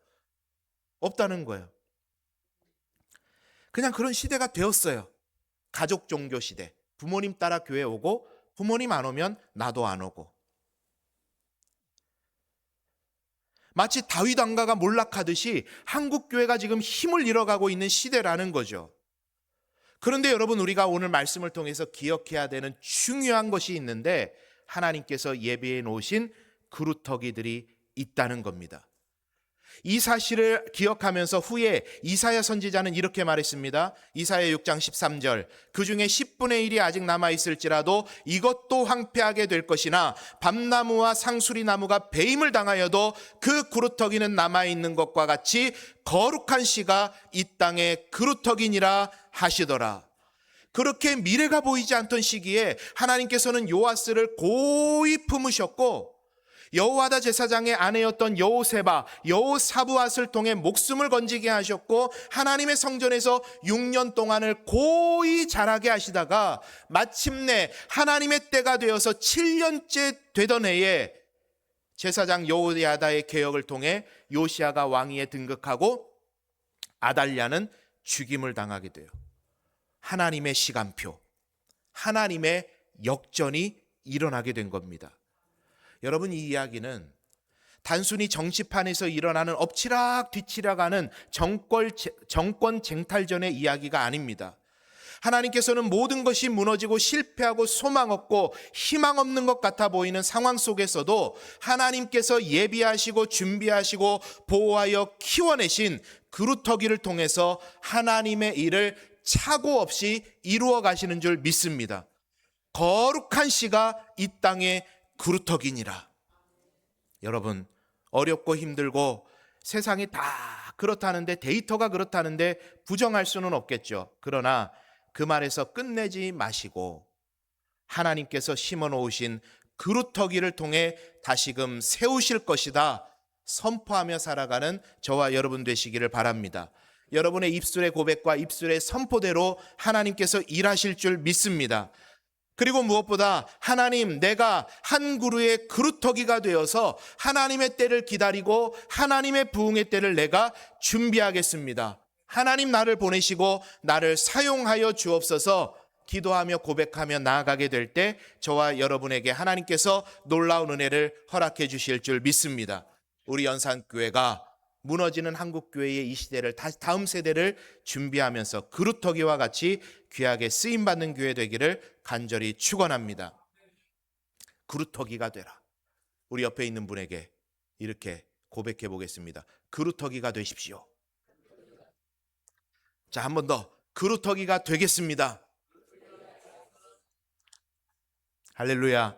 없다는 거예요. 그냥 그런 시대가 되었어요. 가족 종교 시대. 부모님 따라 교회 오고 부모님 안 오면 나도 안 오고. 마치 다윗 왕가가 몰락하듯이 한국 교회가 지금 힘을 잃어가고 있는 시대라는 거죠. 그런데 여러분 우리가 오늘 말씀을 통해서 기억해야 되는 중요한 것이 있는데 하나님께서 예비해 놓으신 그루터기들이 있다는 겁니다. 이 사실을 기억하면서 후에 이사야 선지자는 이렇게 말했습니다. 이사야 6장 13절 그 중에 10분의 1이 아직 남아있을지라도 이것도 황폐하게 될 것이나 밤나무와 상수리나무가 배임을 당하여도 그 그루터기는 남아있는 것과 같이 거룩한 씨가 이 땅에 그루터기니라 하시더라. 그렇게 미래가 보이지 않던 시기에 하나님께서는 요아스를 고이 품으셨고 여호와다 제사장의 아내였던 여호세바, 여호사부앗을 통해 목숨을 건지게 하셨고 하나님의 성전에서 6년 동안을 고이 자라게 하시다가 마침내 하나님의 때가 되어서 7년째 되던 해에 제사장 여호야다의 개혁을 통해 요시야가 왕위에 등극하고 아달랴는 죽임을 당하게 돼요. 하나님의 시간표, 하나님의 역전이 일어나게 된 겁니다. 여러분 이 이야기는 단순히 정치판에서 일어나는 엎치락 뒤치락하는 정권 쟁탈전의 이야기가 아닙니다. 하나님께서는 모든 것이 무너지고 실패하고 소망 없고 희망 없는 것 같아 보이는 상황 속에서도 하나님께서 예비하시고 준비하시고 보호하여 키워내신 그루터기를 통해서 하나님의 일을 착오 없이 이루어 가시는 줄 믿습니다. 거룩한 씨가 이 땅에 그루터기니라. 여러분 어렵고 힘들고 세상이 다 그렇다는데 데이터가 그렇다는데 부정할 수는 없겠죠. 그러나 그 말에서 끝내지 마시고 하나님께서 심어놓으신 그루터기를 통해 다시금 세우실 것이다 선포하며 살아가는 저와 여러분 되시기를 바랍니다. 여러분의 입술의 고백과 입술의 선포대로 하나님께서 일하실 줄 믿습니다. 그리고 무엇보다 하나님, 내가 한 그루의 그루터기가 되어서 하나님의 때를 기다리고 하나님의 부흥의 때를 내가 준비하겠습니다. 하나님 나를 보내시고 나를 사용하여 주옵소서. 기도하며 고백하며 나아가게 될 때 저와 여러분에게 하나님께서 놀라운 은혜를 허락해 주실 줄 믿습니다. 우리 연산교회가 무너지는 한국교회의 이 시대를 다음 세대를 준비하면서 그루터기와 같이 귀하게 쓰임받는 교회 되기를 간절히 축원합니다. 그루터기가 되라. 우리 옆에 있는 분에게 이렇게 고백해 보겠습니다. 그루터기가 되십시오. 자, 한 번 더. 그루터기가 되겠습니다. 할렐루야.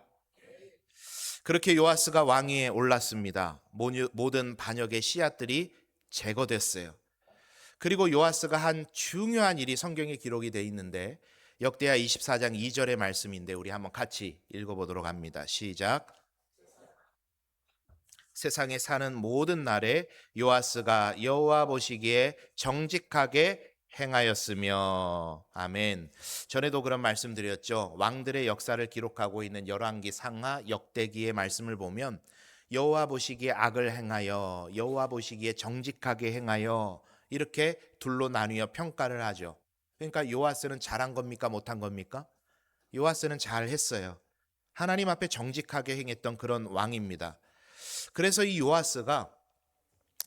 그렇게 요아스가 왕위에 올랐습니다. 모든 반역의 씨앗들이 제거됐어요. 그리고 요아스가 한 중요한 일이 성경에 기록이 되어 있는데 역대하 24장 2절의 말씀인데 우리 한번 같이 읽어보도록 합니다. 시작. 세상에 사는 모든 날에 요아스가 여호와 보시기에 정직하게 행하였으며. 아멘. 전에도 그런 말씀 드렸죠. 왕들의 역사를 기록하고 있는 열왕기, 상하, 역대기의 말씀을 보면 여호와 보시기에 악을 행하여, 여호와 보시기에 정직하게 행하여 이렇게 둘로 나뉘어 평가를 하죠. 그러니까 요아스는 잘한 겁니까? 못한 겁니까? 요아스는 잘했어요. 하나님 앞에 정직하게 행했던 그런 왕입니다. 그래서 이 요아스가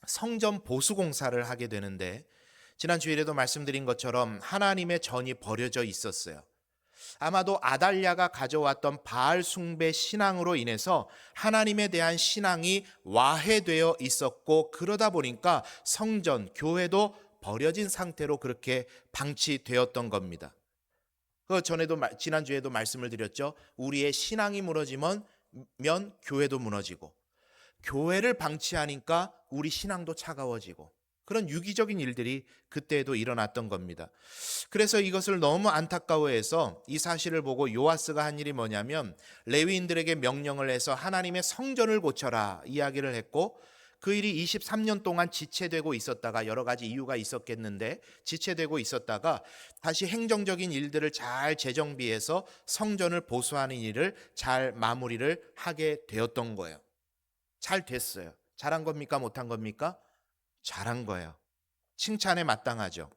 성전 보수 공사를 하게 되는데 지난 주일에도 말씀드린 것처럼 하나님의 전이 버려져 있었어요. 아마도 아달랴가 가져왔던 바알 숭배 신앙으로 인해서 하나님에 대한 신앙이 와해되어 있었고, 그러다 보니까 성전, 교회도 버려진 상태로 그렇게 방치되었던 겁니다. 그 전에도 지난주에도 말씀을 드렸죠. 우리의 신앙이 무너지면 교회도 무너지고, 교회를 방치하니까 우리 신앙도 차가워지고, 그런 유기적인 일들이 그때에도 일어났던 겁니다. 그래서 이것을 너무 안타까워해서 이 사실을 보고 요아스가 한 일이 뭐냐면 레위인들에게 명령을 해서 하나님의 성전을 고쳐라 이야기를 했고, 그 일이 23년 동안 지체되고 있었다가, 여러 가지 이유가 있었겠는데 지체되고 있었다가 다시 행정적인 일들을 잘 재정비해서 성전을 보수하는 일을 잘 마무리를 하게 되었던 거예요. 잘 됐어요. 잘한 겁니까? 못한 겁니까? 잘한 거예요. 칭찬에 마땅하죠.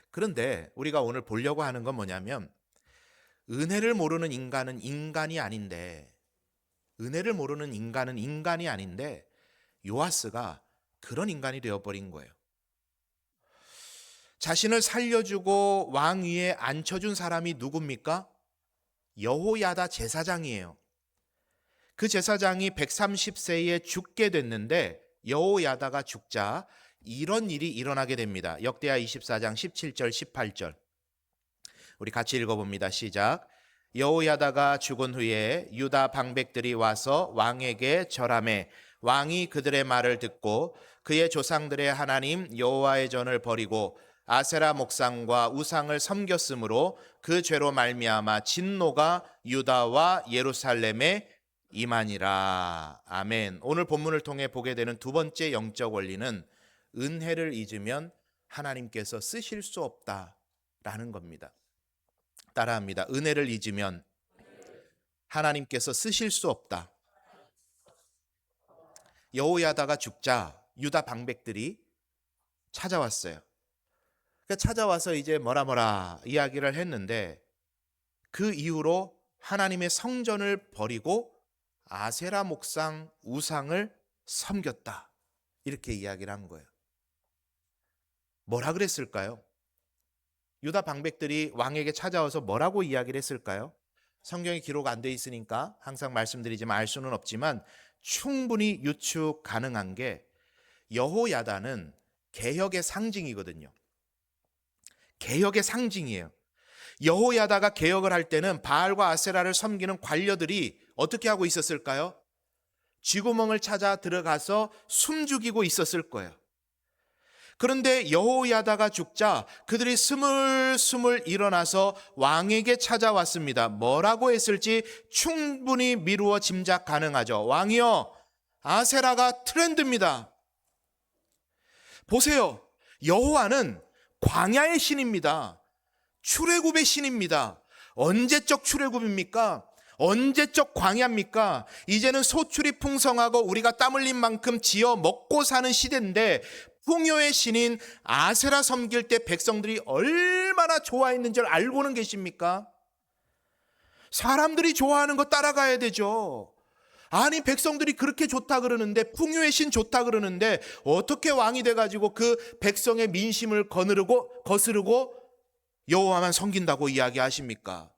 그런데 우리가 오늘 보려고 하는 건 뭐냐면, 은혜를 모르는 인간은 인간이 아닌데, 은혜를 모르는 인간은 인간이 아닌데 요아스가 그런 인간이 되어버린 거예요. 자신을 살려주고 왕 위에 앉혀준 사람이 누굽니까? 여호야다 제사장이에요. 그 제사장이 130세에 죽게 됐는데 여호야다가 죽자 이런 일이 일어나게 됩니다. 역대하 24장 17절 18절 우리 같이 읽어봅니다. 시작. 여호야다가 죽은 후에 유다 방백들이 와서 왕에게 절하매 왕이 그들의 말을 듣고 그의 조상들의 하나님 여호와의 전을 버리고 아세라 목상과 우상을 섬겼으므로 그 죄로 말미암아 진노가 유다와 예루살렘에 임하니라. 아멘. 오늘 본문을 통해 보게 되는 두 번째 영적 원리는 은혜를 잊으면 하나님께서 쓰실 수 없다라는 겁니다. 따라합니다. 은혜를 잊으면 하나님께서 쓰실 수 없다. 여호야다가 죽자 유다 방백들이 찾아왔어요. 그러니까 찾아와서 이제 뭐라 이야기를 했는데, 그 이후로 하나님의 성전을 버리고 아세라 목상 우상을 섬겼다, 이렇게 이야기를 한 거예요. 뭐라 그랬을까요? 유다 방백들이 왕에게 찾아와서 뭐라고 이야기를 했을까요? 성경에 기록 안 돼 있으니까 항상 말씀드리지만 알 수는 없지만 충분히 유추 가능한 게, 여호야다는 개혁의 상징이거든요. 개혁의 상징이에요. 여호야다가 개혁을 할 때는 바알과 아세라를 섬기는 관료들이 어떻게 하고 있었을까요? 쥐구멍을 찾아 들어가서 숨죽이고 있었을 거예요. 그런데 여호야다가 죽자 그들이 스물스물 일어나서 왕에게 찾아왔습니다. 뭐라고 했을지 충분히 미루어 짐작 가능하죠. 왕이여, 아세라가 트렌드입니다. 보세요. 여호와는 광야의 신입니다. 출애굽의 신입니다. 언제적 출애굽입니까? 언제적 광야입니까? 이제는 소출이 풍성하고 우리가 땀 흘린 만큼 지어 먹고 사는 시대인데 풍요의 신인 아세라 섬길 때 백성들이 얼마나 좋아했는지를 알고는 계십니까? 사람들이 좋아하는 거 따라가야 되죠. 아니, 백성들이 그렇게 좋다 그러는데, 풍요의 신 좋다 그러는데 어떻게 왕이 돼가지고 그 백성의 민심을 거스르고 여호와만 섬긴다고 이야기하십니까?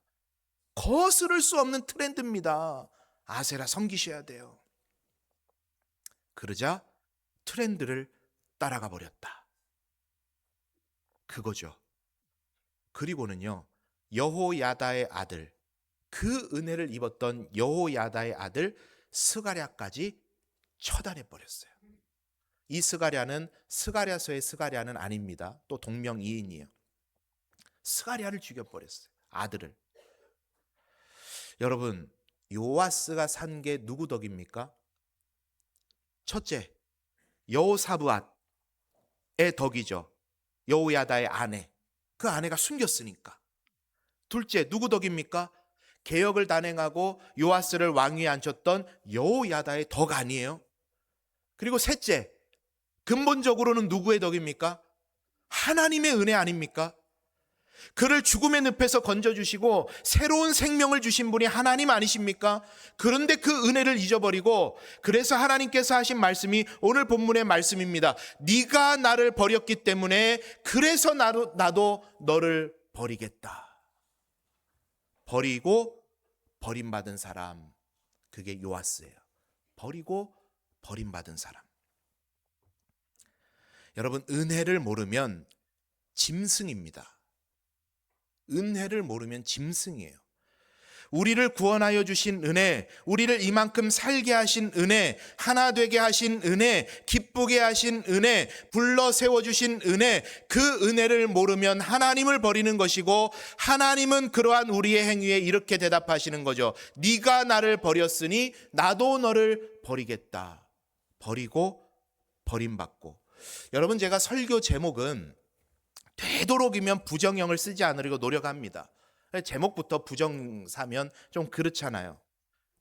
거스를 수 없는 트렌드입니다. 아세라 섬기셔야 돼요. 그러자 트렌드를 따라가 버렸다. 그거죠. 그리고는요, 여호야다의 아들, 그 은혜를 입었던 여호야다의 아들 스가랴까지 처단해 버렸어요. 이 스가랴는 스가랴서의 스가랴는 아닙니다. 또 동명이인이에요. 스가랴를 죽여버렸어요. 아들을. 여러분, 요아스가 산 게 누구 덕입니까? 첫째, 여호사브앗의 덕이죠. 여호야다의 아내. 그 아내가 숨겼으니까. 둘째, 누구 덕입니까? 개혁을 단행하고 요아스를 왕위에 앉혔던 여호야다의 덕 아니에요? 그리고 셋째, 근본적으로는 누구의 덕입니까? 하나님의 은혜 아닙니까? 그를 죽음의 늪에서 건져주시고 새로운 생명을 주신 분이 하나님 아니십니까? 그런데 그 은혜를 잊어버리고, 그래서 하나님께서 하신 말씀이 오늘 본문의 말씀입니다. 네가 나를 버렸기 때문에 그래서 나도 너를 버리겠다. 버리고 버림받은 사람, 그게 요아스예요. 버리고 버림받은 사람. 여러분, 은혜를 모르면 짐승입니다. 은혜를 모르면 짐승이에요. 우리를 구원하여 주신 은혜, 우리를 이만큼 살게 하신 은혜, 하나 되게 하신 은혜, 기쁘게 하신 은혜, 불러 세워주신 은혜, 그 은혜를 모르면 하나님을 버리는 것이고, 하나님은 그러한 우리의 행위에 이렇게 대답하시는 거죠. 네가 나를 버렸으니 나도 너를 버리겠다. 버리고 버림받고. 여러분, 제가 설교 제목은 되도록이면 부정형을 쓰지 않으려고 노력합니다. 제목부터 부정사면 좀 그렇잖아요.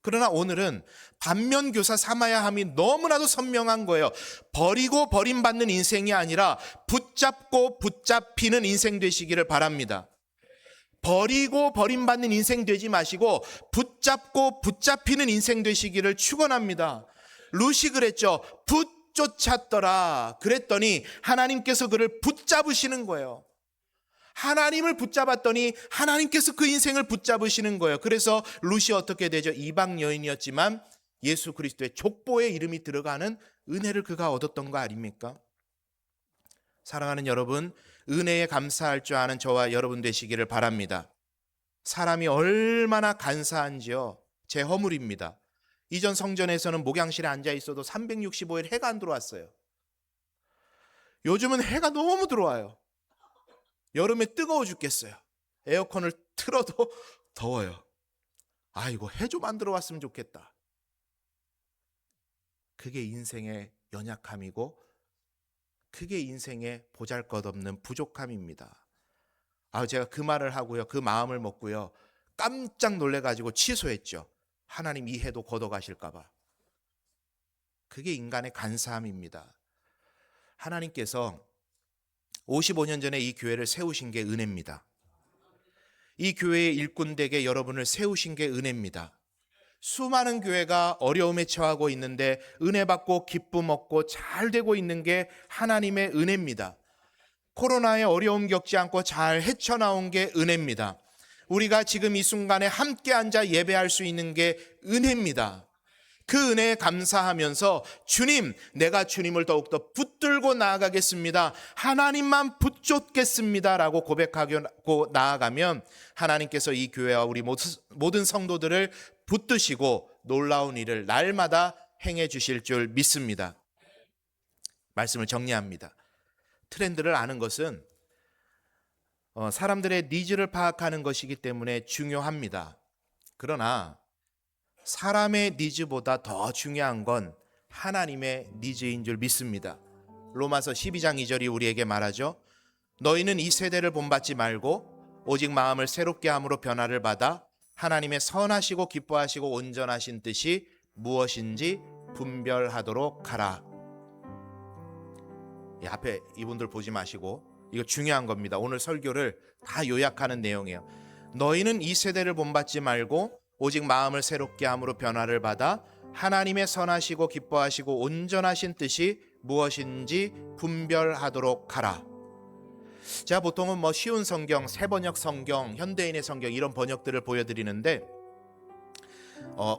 그러나 오늘은 반면교사 삼아야 함이 너무나도 선명한 거예요. 버리고 버림받는 인생이 아니라 붙잡고 붙잡히는 인생 되시기를 바랍니다. 버리고 버림받는 인생 되지 마시고 붙잡고 붙잡히는 인생 되시기를 축원합니다. 룻이 그랬죠. 쫓았더라. 그랬더니 하나님께서 그를 붙잡으시는 거예요. 하나님을 붙잡았더니 하나님께서 그 인생을 붙잡으시는 거예요. 그래서 룻이 어떻게 되죠? 이방 여인이었지만 예수 그리스도의 족보에 이름이 들어가는 은혜를 그가 얻었던 거 아닙니까? 사랑하는 여러분, 은혜에 감사할 줄 아는 저와 여러분 되시기를 바랍니다. 사람이 얼마나 간사한지요, 제 허물입니다. 이전 성전에서는 목양실에 앉아 있어도 365일 해가 안 들어왔어요. 요즘은 해가 너무 들어와요. 여름에 뜨거워 죽겠어요. 에어컨을 틀어도 더워요. 아이고, 해 좀 안 들어왔으면 좋겠다. 그게 인생의 연약함이고, 그게 인생의 보잘것없는 부족함입니다. 제가 그 말을 하고요, 그 마음을 먹고요, 깜짝 놀래가지고 취소했죠. 하나님 이 해도 걷어가실까 봐. 그게 인간의 간사함입니다. 하나님께서 55년 전에 이 교회를 세우신 게 은혜입니다. 이 교회의 일꾼되게 여러분을 세우신 게 은혜입니다. 수많은 교회가 어려움에 처하고 있는데 은혜 받고 기쁨 얻고 잘 되고 있는 게 하나님의 은혜입니다. 코로나의 어려움 겪지 않고 잘 헤쳐나온 게 은혜입니다. 우리가 지금 이 순간에 함께 앉아 예배할 수 있는 게 은혜입니다. 그 은혜에 감사하면서 주님, 내가 주님을 더욱더 붙들고 나아가겠습니다. 하나님만 붙잡겠습니다 라고 고백하고 나아가면 하나님께서 이 교회와 우리 모든 성도들을 붙드시고 놀라운 일을 날마다 행해 주실 줄 믿습니다. 말씀을 정리합니다. 트렌드를 아는 것은 사람들의 니즈를 파악하는 것이기 때문에 중요합니다. 그러나 사람의 니즈보다 더 중요한 건 하나님의 니즈인 줄 믿습니다. 로마서 12장 2절이 우리에게 말하죠. 너희는 이 세대를 본받지 말고 오직 마음을 새롭게 함으로 변화를 받아 하나님의 선하시고 기뻐하시고 온전하신 뜻이 무엇인지 분별하도록 하라. 앞에 이분들 보지 마시고 이거 중요한 겁니다. 오늘 설교를 다 요약하는 내용이에요. 너희는 이 세대를 본받지 말고 오직 마음을 새롭게 함으로 변화를 받아 하나님의 선하시고 기뻐하시고 온전하신 뜻이 무엇인지 분별하도록 하라. 제가 보통은 뭐 쉬운 성경, 새번역 성경, 현대인의 성경 이런 번역들을 보여드리는데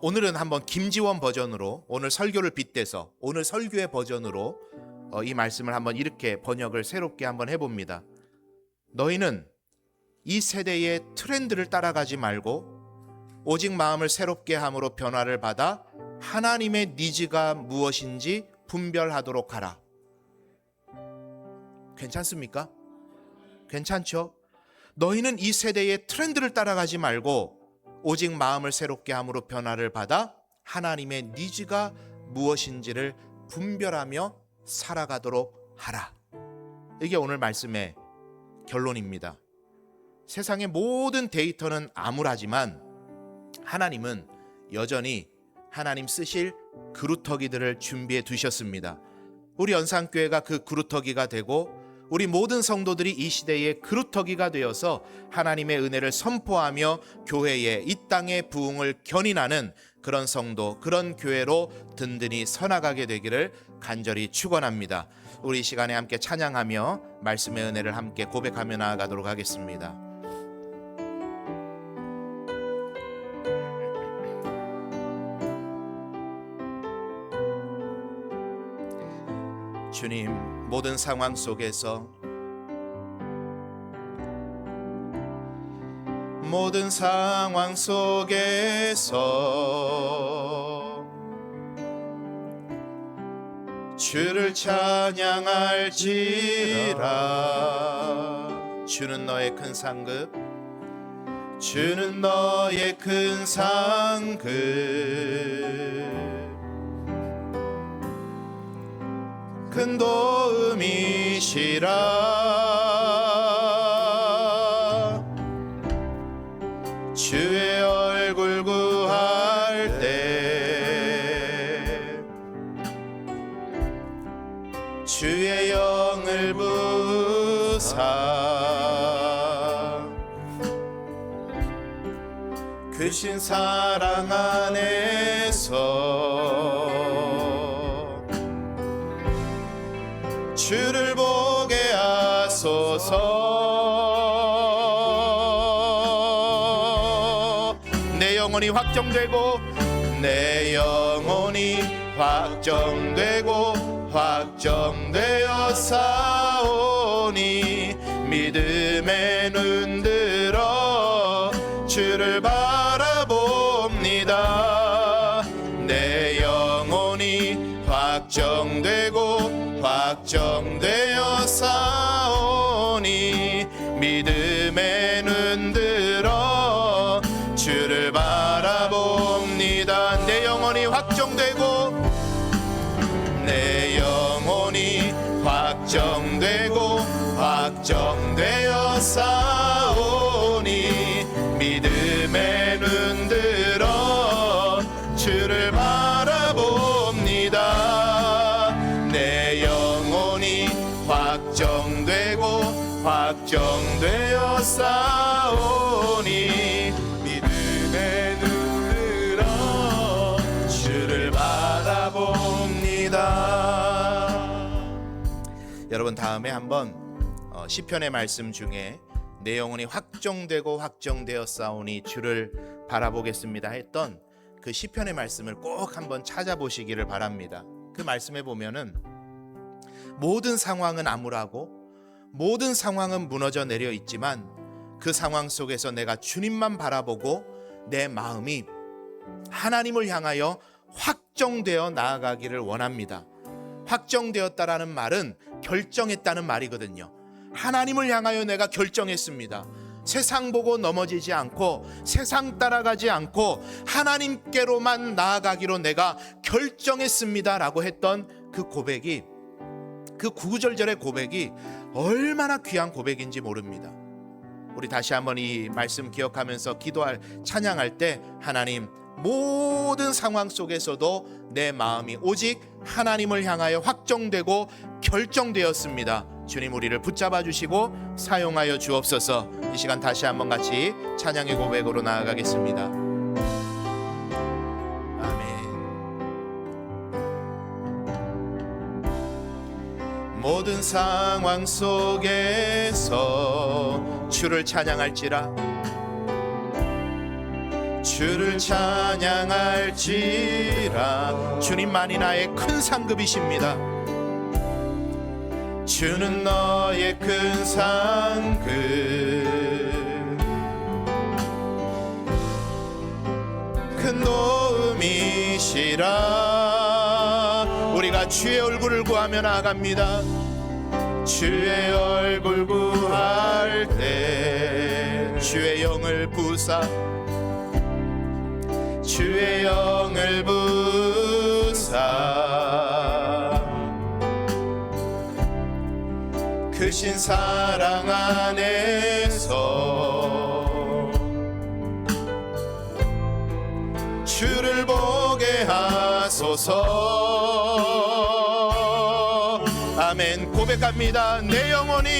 오늘은 한번 김지원 버전으로 오늘 설교를 빗대서 오늘 설교의 버전으로 이 말씀을 한번 이렇게 번역을 새롭게 한번 해봅니다. 너희는 이 세대의 트렌드를 따라가지 말고 오직 마음을 새롭게 함으로 변화를 받아 하나님의 니즈가 무엇인지 분별하도록 하라. 괜찮습니까? 괜찮죠? 너희는 이 세대의 트렌드를 따라가지 말고 오직 마음을 새롭게 함으로 변화를 받아 하나님의 니즈가 무엇인지를 분별하며 살아가도록 하라. 이게 오늘 말씀의 결론입니다. 세상의 모든 데이터는 암울하지만 하나님은 여전히 하나님 쓰실 그루터기들을 준비해 두셨습니다. 우리 연산교회가 그 그루터기가 되고 우리 모든 성도들이 이 시대의 그루터기가 되어서 하나님의 은혜를 선포하며 교회의 이 땅의 부흥을 견인하는 그런 성도, 그런 교회로 든든히 서나가게 되기를 간절히 축원합니다. 우리 이 시간에 함께 찬양하며 말씀의 은혜를 함께 고백하며 나아가도록 하겠습니다. 주님, 모든 상황 속에서 주를 찬양할지라. 주는 너의 큰 상급, 주는 너의 큰 상급, 큰 도움이시라. 주의 얼굴 구할 때 주의 영을 부사 크신 사랑 안에서 주를 보게 하소서. 내 영혼이 확정되고 내 영혼이 확정되고 확정되어 싸우니 믿음의 눈 들어 주를 바라봅니다. 내 영혼이 확정되고 확정되어 싸우니 믿음의 눈 들어 주를 바라봅니다. 내 영혼이 확정되고 내 영혼이 확정되고 확정되어 싸우니 믿음의 눈 들어 주를 바라봅니다. 내 영혼이 확정되고 확정되어 싸우니 믿음의 눈 들어 주를 바라봅니다. 여러분, 다음에 한번 시편의 말씀 중에 내 영혼이 확정되고 확정되어 싸우니 주를 바라보겠습니다 했던 그 시편의 말씀을 꼭 한번 찾아보시기를 바랍니다. 그 말씀에 보면은 모든 상황은 암울하고 모든 상황은 무너져 내려 있지만 그 상황 속에서 내가 주님만 바라보고 내 마음이 하나님을 향하여 확정되어 나아가기를 원합니다. 확정되었다라는 말은 결정했다는 말이거든요. 하나님을 향하여 내가 결정했습니다. 세상 보고 넘어지지 않고 세상 따라가지 않고 하나님께로만 나아가기로 내가 결정했습니다 라고 했던 그 고백이, 그 구절절의 고백이 얼마나 귀한 고백인지 모릅니다. 우리 다시 한번 이 말씀 기억하면서 기도할 찬양할 때 하나님 모든 상황 속에서도 내 마음이 오직 하나님을 향하여 확정되고 결정되었습니다. 주님 우리를 붙잡아 주시고 사용하여 주옵소서. 이 시간 다시 한번 같이 찬양의 고백으로 나아가겠습니다. 아멘. 모든 상황 속에서 주를 찬양할지라 주를 찬양할지라 주님만이 나의 큰 상급이십니다. 주는 너의 큰 상급 큰 도움이시라. 우리가 주의 얼굴을 구하며 나아갑니다. 주의 얼굴 구할 때 주의 영을 부사 주의 영을 부사 크신 사랑 안에서 주를 보게 하소서. 아멘. 고백합니다. 내 영혼이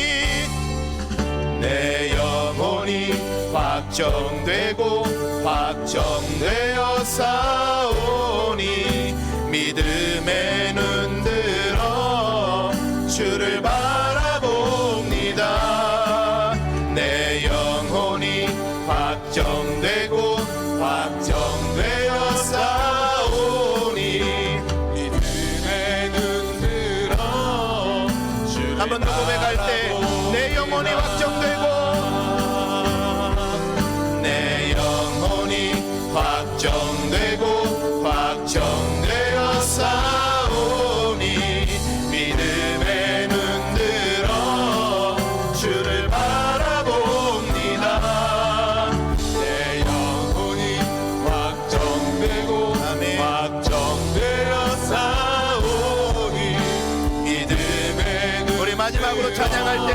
확정되고 확정되어 싸우니 믿음의 눈 들어 주를 바라봅니다. 내 영혼이 확정되고 확정되어 싸우니 믿음의 눈 들어 주를 한 번 더 고백할 때 내 영혼이 확정되고 내 영혼이 확정되고 확정되어 싸우니 믿음의 눈 들어 주를 바라봅니다. 내 영혼이 확정되고 확정되어 싸우니 믿음의 눈 우리 마지막으로 찬양할 때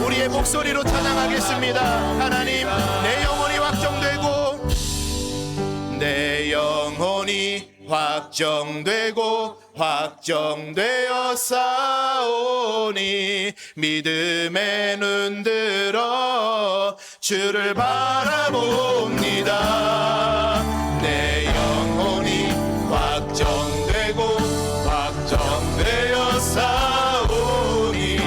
우리의 목소리로 찬양하겠습니다. 하나님 내 영혼이 확정되고 내 영혼이 확정되고 확정되어 싸우니 믿음의 눈 들어 주를 바라봅니다. 내 영혼이 확정되고 확정되어 싸우니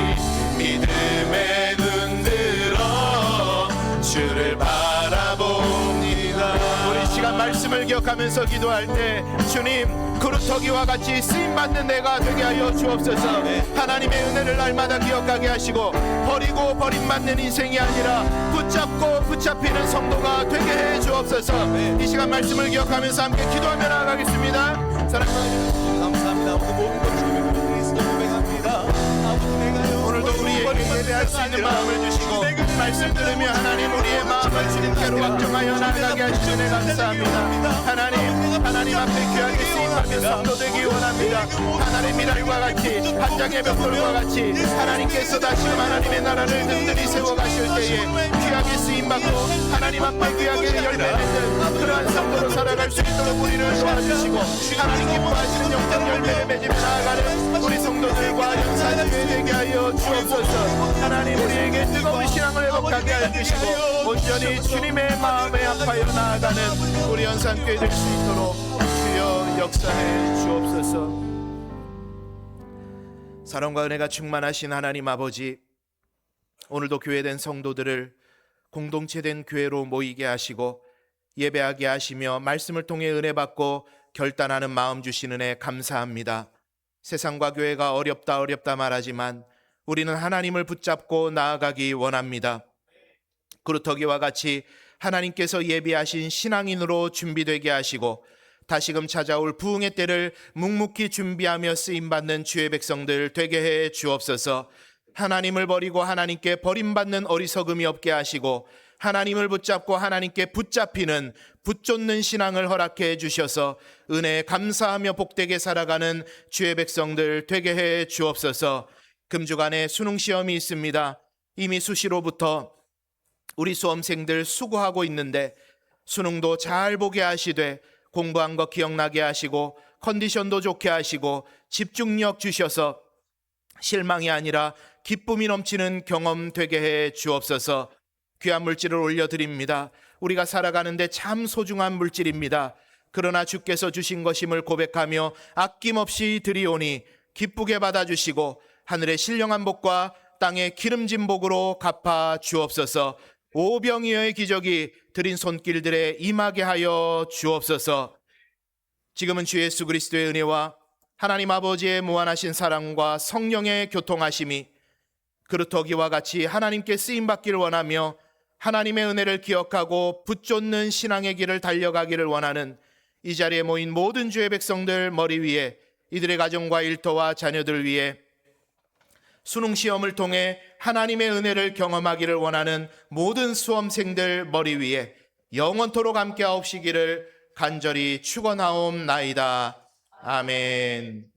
믿음의 눈 들어 주를 바라봅니다. 우리 시간 말씀을 기억하면서 기도할 때 주님 그루터기와 같이 쓰임받는 내가 되게 하여 주옵소서. 하나님의 은혜를 날마다 기억하게 하시고 버리고 버림받는 인생이 아니라 붙잡고 붙잡히는 성도가 되게 해 주옵소서. 이 시간 말씀을 기억하면서 함께 기도하며 나아가겠습니다. 사랑하는 감사합니다. 오늘 모든 것 주님의 그리스도 고백합니다. 아버지 내가요 오늘도 우리에게 예배할 수 있는 마음을 주시고 말씀 들으며 하나님 우리의 마음을 주님께로 확정하여 나아가게 하시니 감사합니다. 하나님 앞에 귀하게 쓰임받는 성도 되기 원합니다. 하나님 이날과 같이 한 장의 벽돌과 같이 하나님께서 다시금 하나님의 나라를 든든히 세워가실 때에 귀하게 쓰임받고 하나님 앞에 귀하게 열매 맺는 그러한 성도로 살아갈 수 있도록 우리를 도와주시고 하나님 기뻐하시는 영적 열매를 맺으며 나아가는 우리 성도들과 연산교회 되게 하여 주옵소서. 하나님 우리에게 뜨거운 신앙을 회복하게 해주시고 온전히 주님의 마음에 합하여 나아가는 우리 연산교회 될 수 있도록 주여 역사해 주옵소서. 사랑과 은혜가 충만하신 하나님 아버지, 오늘도 교회된 성도들을 공동체된 교회로 모이게 하시고 예배하게 하시며 말씀을 통해 은혜 받고 결단하는 마음 주시는 애 감사합니다. 세상과 교회가 어렵다 말하지만 우리는 하나님을 붙잡고 나아가기 원합니다. 그루터기와 같이 하나님께서 예비하신 신앙인으로 준비되게 하시고 다시금 찾아올 부흥의 때를 묵묵히 준비하며 쓰임받는 주의 백성들 되게 해 주옵소서. 하나님을 버리고 하나님께 버림받는 어리석음이 없게 하시고 하나님을 붙잡고 하나님께 붙잡히는 붙쫓는 신앙을 허락해 주셔서 은혜에 감사하며 복되게 살아가는 주의 백성들 되게 해 주옵소서. 금주간에 수능 시험이 있습니다. 이미 수시로부터 우리 수험생들 수고하고 있는데 수능도 잘 보게 하시되 공부한 거 기억나게 하시고 컨디션도 좋게 하시고 집중력 주셔서 실망이 아니라 기쁨이 넘치는 경험 되게 해 주옵소서. 귀한 물질을 올려드립니다. 우리가 살아가는데 참 소중한 물질입니다. 그러나 주께서 주신 것임을 고백하며 아낌없이 드리오니 기쁘게 받아주시고 하늘의 신령한 복과 땅의 기름진 복으로 갚아 주옵소서. 오병이어의 기적이 드린 손길들에 임하게 하여 주옵소서. 지금은 주 예수 그리스도의 은혜와 하나님 아버지의 무한하신 사랑과 성령의 교통하심이 그루터기와 같이 하나님께 쓰임받기를 원하며 하나님의 은혜를 기억하고 붙쫓는 신앙의 길을 달려가기를 원하는 이 자리에 모인 모든 주의 백성들 머리 위에, 이들의 가정과 일터와 자녀들 위에 수능시험을 통해 하나님의 은혜를 경험하기를 원하는 모든 수험생들 머리 위에 영원토록 함께 하옵시기를 간절히 축원하옵나이다. 아멘.